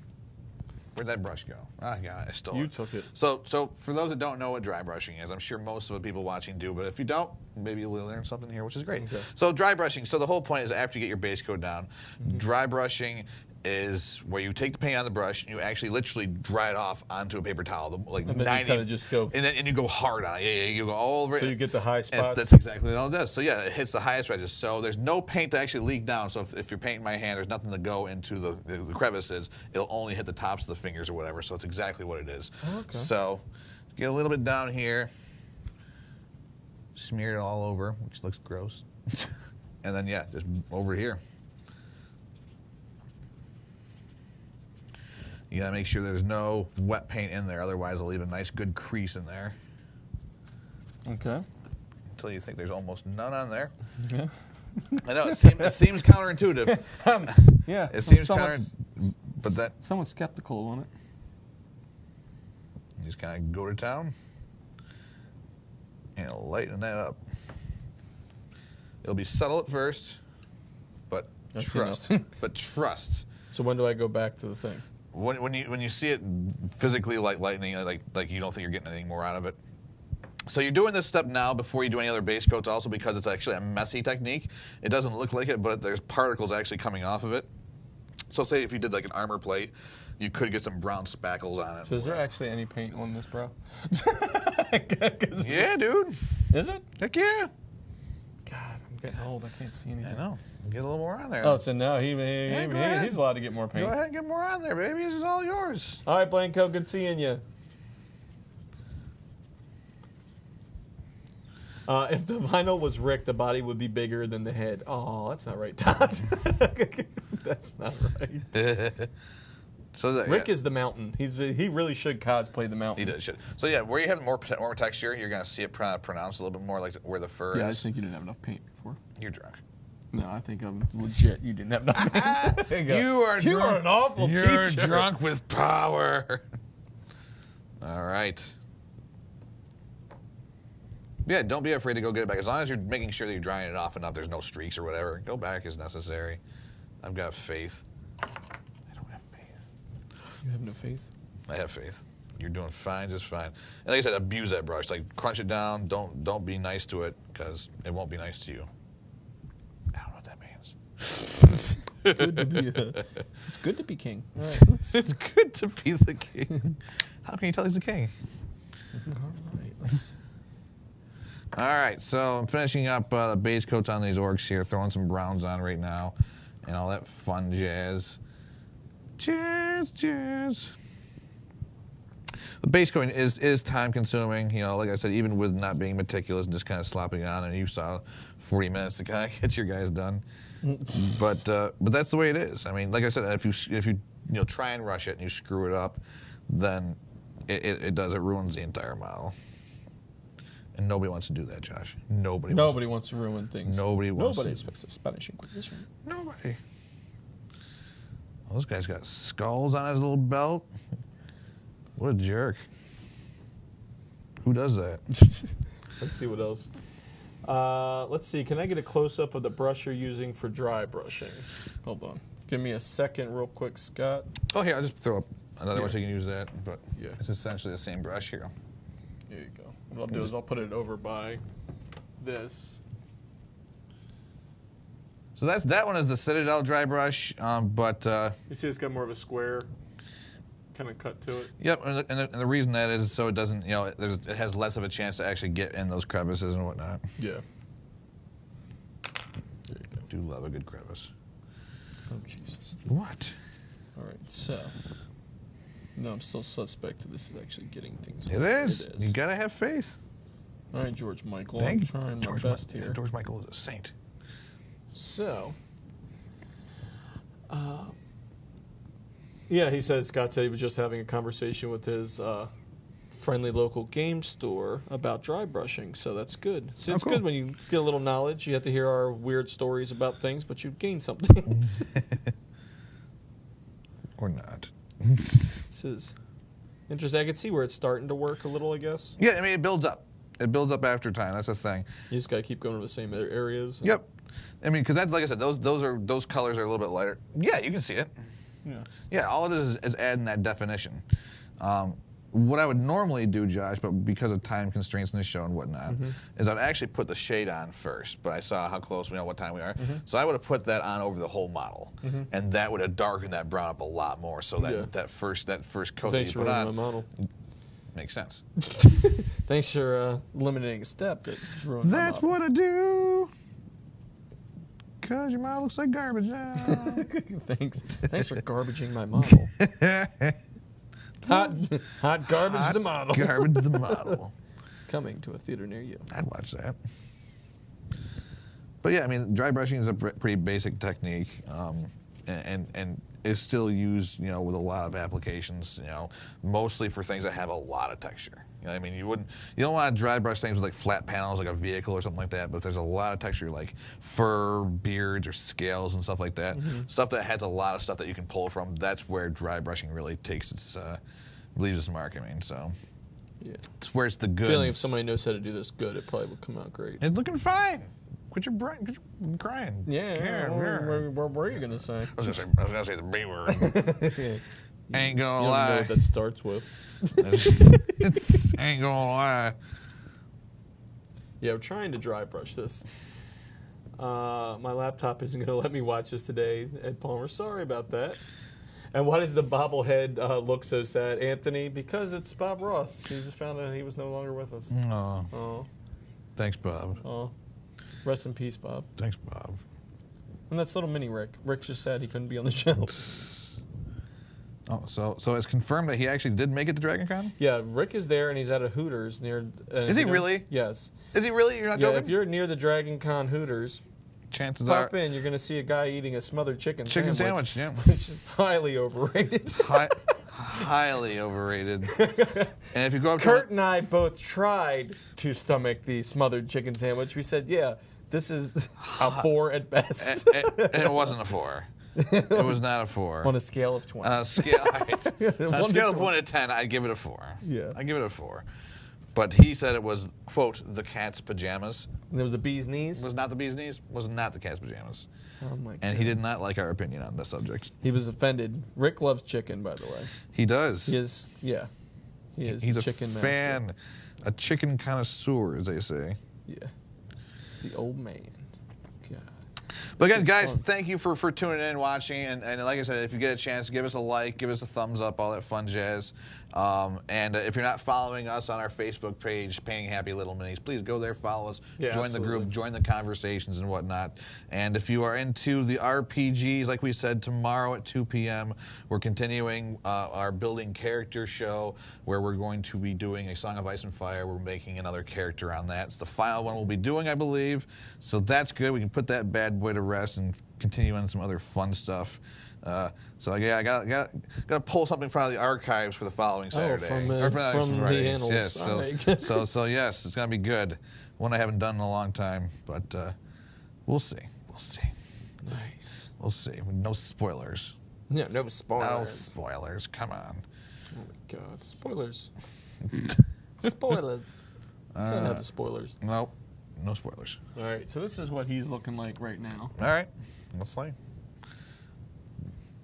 where'd that brush go? Oh, God, I stole it. You took it. So for those that don't know what dry brushing is, I'm sure most of the people watching do, but if you don't, maybe you'll learn something here, which is great. Okay. So dry brushing, so the whole point is after you get your base coat down, dry brushing is where you take the paint on the brush and you actually literally dry it off onto a paper towel, like and then 90, you kind of just go, and you go hard on it. Yeah, you go all over it. So you get the high spots. That's exactly what all it does. So yeah, it hits the highest register. So there's no paint to actually leak down. So if you're painting my hand, there's nothing to go into the crevices. It'll only hit the tops of the fingers or whatever. So it's exactly what it is. Oh, okay. So get a little bit down here, smear it all over, which looks gross, and then yeah, just over here. You gotta make sure there's no wet paint in there, otherwise it'll leave a nice good crease in there. Okay. Until you think there's almost none on there. Yeah. I know, it seems counterintuitive. Yeah. It seems counterintuitive, but that... Somewhat skeptical on it. You just kind of go to town and lighten that up. It'll be subtle at first, but That's trust. But trust. So when do I go back to the thing? When you see it physically like lightning, like you don't think you're getting anything more out of it. So you're doing this step now before you do any other base coats, also because it's actually a messy technique. It doesn't look like it, but there's particles actually coming off of it. So say if you did like an armor plate, you could get some brown spackles on it. So is there actually any paint on this, bro? Yeah, dude. Is it? Heck yeah. God, I'm getting old. I can't see anything. I know. Get a little more on there. Oh, so now he's allowed to get more paint. Go ahead and get more on there, baby. This is all yours. All right, Blanco, good seeing you. If the vinyl was Rick, the body would be bigger than the head. Oh, that's not right, Todd. That's not right. So that, Rick is the mountain. He really should cosplay the mountain. He does, should. So yeah, where you have more texture, you're gonna see it pronounced a little bit more, like where the fur is. Yeah, I just think you didn't have enough paint before. You're drunk. No, I think I'm legit. You didn't have enough paint. You are an awful teacher. You're drunk with power. All right. Yeah, don't be afraid to go get it back. As long as you're making sure that you're drying it off enough, there's no streaks or whatever. Go back as necessary. I've got faith. I don't have faith. You have no faith? I have faith. You're doing fine, just fine. And like I said, abuse that brush. Like, crunch it down. Don't be nice to it, because it won't be nice to you. I don't know what that means. Good to be it's good to be king. All right, it's good to be the king. How can you tell he's the king? All right, so I'm finishing up the base coats on these orcs here, throwing some browns on right now, and all that fun jazz. Jazz. The base coating is time consuming. You know, like I said, even with not being meticulous and just kind of slopping on, and you saw 40 minutes to kind of get your guys done. But that's the way it is. I mean, like I said, if you try and rush it and you screw it up, then it ruins the entire model. And nobody wants to do that, Josh. Nobody wants to ruin things. Nobody expects the Spanish Inquisition. Nobody. Well, this guy's got skulls on his little belt. What a jerk. Who does that? Let's see what else. Let's see. Can I get a close-up of the brush you're using for dry brushing? Hold on. Give me a second real quick, Scott. Oh, here, I'll just throw up another one so you can use that. But yeah, it's essentially the same brush here. There you go. What I'll do is I'll put it over by this. So that one is the Citadel Dry Brush, but... you see it's got more of a square kind of cut to it? Yep, and the reason that is so it doesn't, it has less of a chance to actually get in those crevices and whatnot. Yeah. There you go. I do love a good crevice. Oh, Jesus. What? All right, so... No, I'm still suspect that this is actually getting things. It is. You gotta have faith. All right, George Michael. Thank I'm trying my best here. George Michael is a saint. So, yeah, Scott said he was just having a conversation with his friendly local game store about dry brushing, so that's good. So it's good when you get a little knowledge. You have to hear our weird stories about things, but you gain something. Or not. This is interesting. I can see where it's starting to work a little, I guess. Yeah, I mean, it builds up. It builds up after time. That's the thing. You just got to keep going to the same areas. Yep. I mean, because that's, like I said, those colors are a little bit lighter. Yeah, you can see it. Yeah. Yeah, all it is adding that definition. what I would normally do, Josh, but because of time constraints in the show and whatnot, is I'd actually put the shade on first. But I saw how close we know what time we are, so I would have put that on over the whole model, and that would have darkened that brown up a lot more. So that first coat that you put on my model. makes sense. Thanks for eliminating a step that ruined That's my what I do. Cause your model looks like garbage now. Thanks for garbaging my model. Hot garbage the model. Garbage the model. Coming to a theater near you. I'd watch that. But yeah, I mean, dry brushing is a pretty basic technique, and is still used, you know, with a lot of applications. You know, mostly for things that have a lot of texture. You know, I mean, you don't want to dry brush things with like flat panels, like a vehicle or something like that. But if there's a lot of texture, like fur, beards, or scales and stuff like that, stuff that has a lot of stuff that you can pull from, that's where dry brushing really takes its leaves its mark. I mean, so yeah, it's where it's the goods. Feeling if somebody knows how to do this good, it probably would come out great. It's looking fine. Quit your crying. Yeah. What were you gonna say? I was gonna say the B word. Ain't gonna lie. Know what that starts with. Ain't gonna lie. Yeah, I'm trying to dry brush this. My laptop isn't gonna let me watch this today, Ed Palmer. Sorry about that. And why does the bobblehead look so sad, Anthony? Because it's Bob Ross. He just found out he was no longer with us. Oh. Oh. Thanks, Bob. Oh. Rest in peace, Bob. Thanks, Bob. And that's little mini Rick. Rick just said he couldn't be on the show. Oh, so it's confirmed that he actually did make it to Dragon Con? Yeah, Rick is there, and he's at a Hooters near... Is he really? Yes. Is he really? You're not joking? Yeah, if you're near the Dragon Con Hooters, chances pop are... in, you're going to see a guy eating a smothered chicken sandwich, yeah. Which is highly overrated. Highly overrated. And if you go up Kurt and I both tried to stomach the smothered chicken sandwich. We said, yeah, this is a 4 at best. And it wasn't a 4. It was not a 4. On a scale of 20. On a scale of 1 to 10, I'd give it a 4. Yeah. I'd give it a 4. But he said it was, quote, the cat's pajamas. And there was a bee's knees? Was not the bee's knees. Was not the cat's pajamas. Oh, my God. And he did not like our opinion on the subject. He was offended. Rick loves chicken, by the way. He does. He is, yeah. He is He's a a chicken fan. master. A chicken connoisseur, as they say. Yeah. It's the old man. God. But again, This is guys, fun. thank you for tuning in and watching. And like I said, if you get a chance, give us a like, give us a thumbs up, all that fun jazz. And if you're not following us on our Facebook page, Painting Happy Little Minis, please go there, follow us, Yeah, join absolutely. the group, join the conversations and whatnot. And if you are into the RPGs, like we said, tomorrow at 2 p.m., we're continuing our Building Character show where we're going to be doing a Song of Ice and Fire. We're making another character on that. It's the final one we'll be doing, I believe. So that's good. We can put that bad boy to rest and continue on some other fun stuff. So yeah, I got to pull something from the archives for the following Saturday. from Or the Friday. annals. Yes. All right. So yes, it's gonna be good. One I haven't done in a long time, but we'll see. We'll see. Nice. We'll see. No spoilers. Yeah, no spoilers. No spoilers. Come on. Oh my God, spoilers. Spoilers. Can't have the spoilers. Nope. No spoilers. All right, so this is what he's looking like right now. All right. Let's see.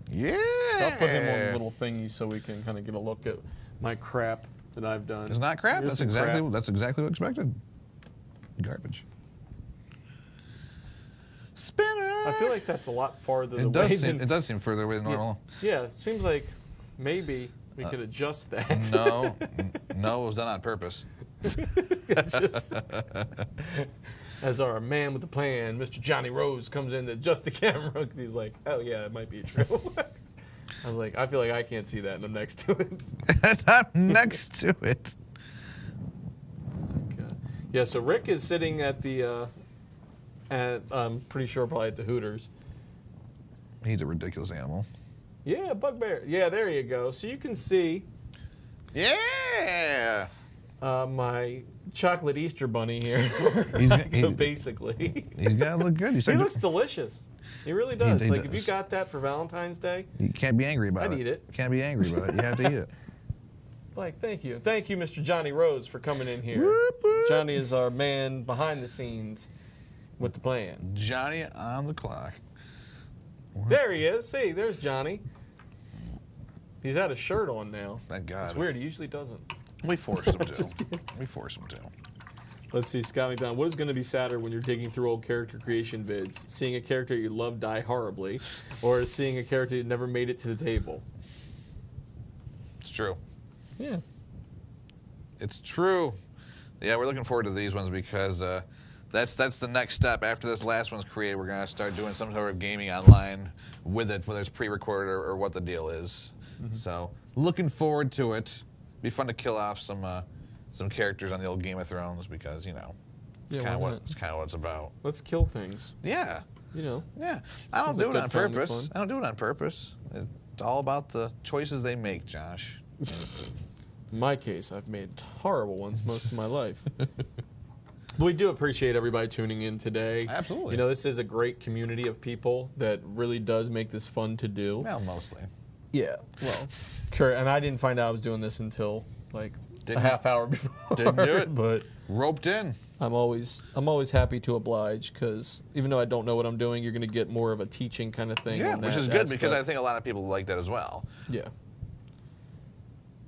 Yeah. So I'll put him on the little thingy so we can kind of get a look at my crap that I've done. It's not crap. Here's That's some exactly crap. what expected. Garbage. Spinner. I feel like that's a lot farther It away does seem further away than normal. Yeah, it seems like maybe we could adjust that. No, it was done on purpose. Just, as our man with the plan, Mr. Johnny Rose comes in to adjust the camera because he's like, oh yeah, it might be true. I was like, I feel like I can't see that and I'm next to it. I'm next to it. Okay. Yeah, so Rick is sitting at the, I'm pretty sure probably at the Hooters. He's a ridiculous animal. Yeah, Bugbear. Yeah, there you go. So you can see Yeah. my chocolate Easter bunny here, basically. He's got to look good. He looks delicious. He really does. He Like, if does. you got that for Valentine's Day, You can't be angry about it. I'd eat it. You can't be angry about it. You have to eat it. like, thank you. Thank you, Mr. Johnny Rose, for coming in here. Whoop, whoop. Johnny is our man behind the scenes with the plan. Johnny on the clock. There he is. See, there's Johnny. He's had a shirt on now. Thank God. It's weird. He usually doesn't. We forced him to. We forced him to. Let's see, Scott McDonald. What is going to be sadder when you're digging through old character creation vids? Seeing a character you love die horribly, or seeing a character that never made it to the table? It's true. Yeah. It's true. Yeah, we're looking forward to these ones because that's the next step. After this last one's created, we're going to start doing some sort of gaming online with it, whether it's pre-recorded or what the deal is. So looking forward to it. Be fun to kill off some characters on the old Game of Thrones because, you know, it's kind of what it's about. Let's kill things. Yeah. You know. Yeah. I don't do it good on family purpose. fun. I don't do it on purpose. It's all about the choices they make, Josh. In my case, I've made horrible ones most of my life. But we do appreciate everybody tuning in today. Absolutely. You know, this is a great community of people that really does make this fun to do. Well, mostly. Yeah. Well, Kurt, and I didn't find out I was doing this until like Didn't- a half hour before. Didn't do it. But Roped in. I'm always happy to oblige because even though I don't know what I'm doing, you're going to get more of a teaching kind of thing. Yeah, on which that is good aspect. because I think a lot of people like that as well. Yeah.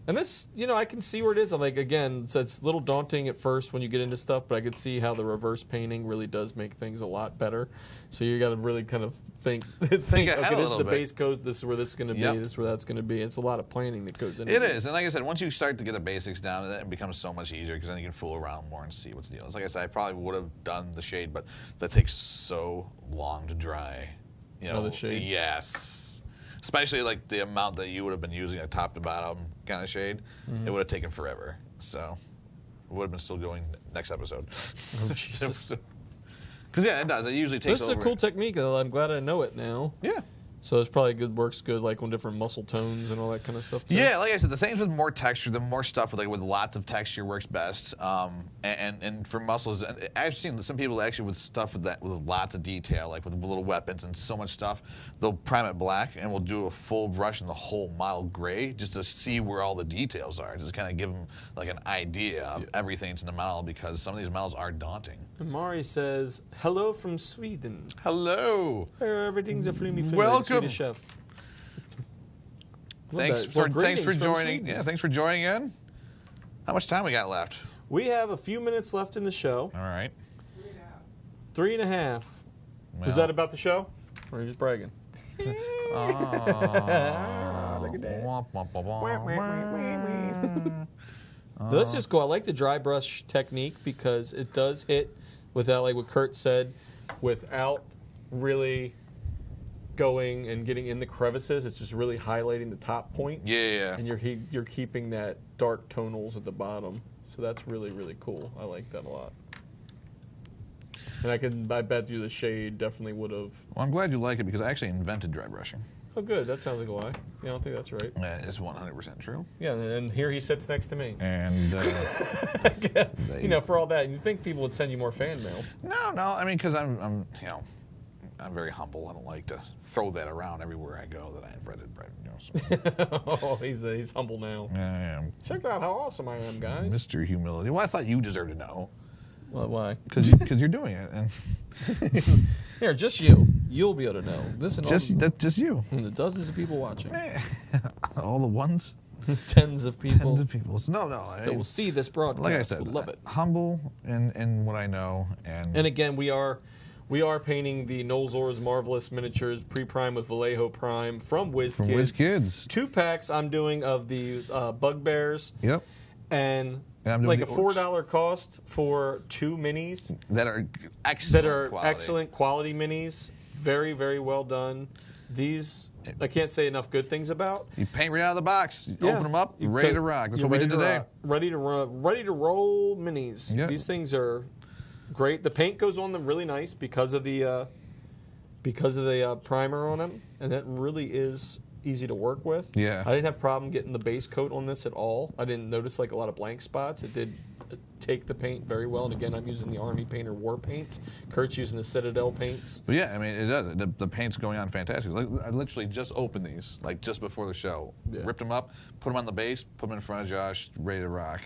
And this, you know, I can see where it is. I'm like, again, so it's a little daunting at first when you get into stuff, but I could see how the reverse painting really does make things a lot better. So you got to really kind of think ahead okay, a this is little the bit. base code, this is where this is going to Yep. be, this is where that's going to be. It's a lot of planning that goes into It is, and like I said, once you start to get the basics down, it becomes so much easier because then you can fool around more and see what's the deal is. Like I said, I probably would have done the shade, but that takes so long to dry. You know, the shade? Yes. Especially like the amount that you would have been using a top to bottom kind of shade, it would have taken forever. So it would have been still going next episode. Oh, Jesus. Because yeah, it does. It usually takes. This is a cool technique. I'm glad I know it now. Yeah. So it's probably good, works good like on different muscle tones and all that kind of stuff too. Yeah, like I said, the things with more texture, the more stuff with lots of texture works best. And for muscles, and I've seen some people actually with stuff with lots of detail, like with little weapons and so much stuff, they'll prime it black and we'll do a full brush in the whole model gray just to see where all the details are, just kind of give them like an idea of everything in the model because some of these models are daunting. And Mari says, hello from Sweden. Hello. Everything's a flimmy flimmy. Welcome. Swedish chef. Thanks that. for Well, greetings from joining. Sweden. Yeah, thanks for joining in. How much time we got left? We have a few minutes left in the show. All right. 3.5. Well, Is that about the show? Or are you just bragging? Look at that. Let's just go. I like the dry brush technique because it does hit without, like what Kurt said, without really going and getting in the crevices. It's just really highlighting the top points. Yeah. And you're keeping that dark tonals at the bottom. So that's really, really cool. I like that a lot. And I bet you the shade definitely would have. Well, I'm glad you like it because I actually invented dry brushing. Oh, good. That sounds like a lie. Yeah, I don't think that's right. It's 100% true. Yeah, and here he sits next to me. And You know, for all that, you'd think people would send you more fan mail. no, I mean, because I'm very humble. I don't like to throw that around everywhere I go that I invented. So. Oh, he's humble now. I am Check out how awesome I am, guys. Mr. Humility. Well, I thought you deserved to know Well, why? because you're doing it, and Here, just you. You'll be able to know. This and just you. and the dozens of people watching. All the ones, Tens of people tens of people. So, no. that will see this broadcast Like I said, will love it. humble in what I know, And again, we are painting the Nolzur's Marvelous Miniatures pre-prime with Vallejo Prime from Wizkids. from Wizkids. 2 packs I'm doing of the Bugbears. Yep. And I'm doing like a the orcs. $4 cost for 2 minis That are excellent. that are quality. excellent quality minis. Very, very well done. These I can't say enough good things about. You paint right out of the box. You Yeah. open them up, You ready could- to rock. That's you're what we ready did to today. rock. Ready to roll minis. Yeah. These things are great. The paint goes on them really nice because of the primer on them, and that really is easy to work with. Yeah. I didn't have a problem getting the base coat on this at all. I didn't notice like a lot of blank spots. It did take the paint very well. And again, I'm using the Army Painter War paints. Kurt's using the Citadel paints. But yeah, I mean, it does. The paint's going on fantastic. Like, I literally just opened these, like just before the show. Yeah. Ripped them up, put them on the base, put them in front of Josh, ready to rock.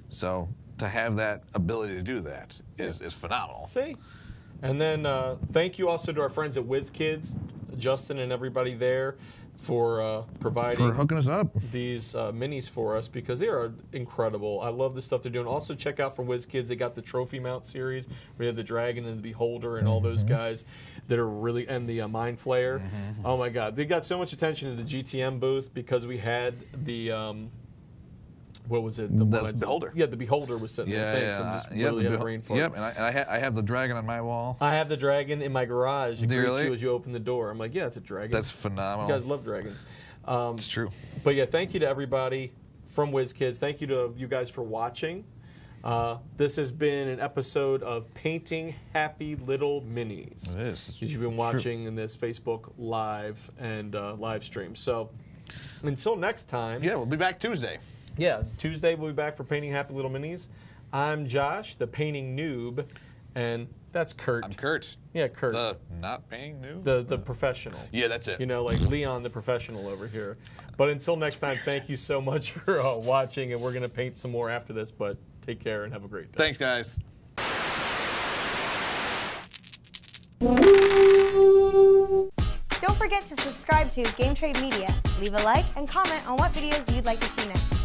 So to have that ability to do that is phenomenal. See? And then thank you also to our friends at Wizkids, Justin and everybody there. for providing For hooking us up. these minis for us, because they are incredible. I love the stuff they're doing. Also, check out from Wizkids, they got the Trophy Mount series. We have the Dragon and the Beholder and all those guys that are really, and the Mind Flayer. Oh my God, they got so much attention in the GTM booth because we had the what was it? The Beholder. Yeah, the Beholder was sitting there. Thanks. I'm just really had a brain fart. Yep, and I have the Dragon on my wall. I have the Dragon in my garage. It Do you greets really? you as you open the door. I'm like, yeah, it's a dragon. That's phenomenal. You guys love dragons. It's true. But yeah, thank you to everybody from Wizkids. Thank you to you guys for watching. This has been an episode of Painting Happy Little Minis. It is. As you've been watching in this Facebook Live and live stream. So until next time. Yeah, we'll be back Tuesday. Yeah, Tuesday we'll be back for Painting Happy Little Minis. I'm Josh, the painting noob, and that's Kurt. I'm Kurt. Yeah, Kurt. The not painting noob? The professional. Yeah, that's it. You know, like Leon the professional over here. But until next time, thank you so much for watching, and we're going to paint some more after this, but take care and have a great day. Thanks, guys. Don't forget to subscribe to Game Trade Media, leave a like, and comment on what videos you'd like to see next.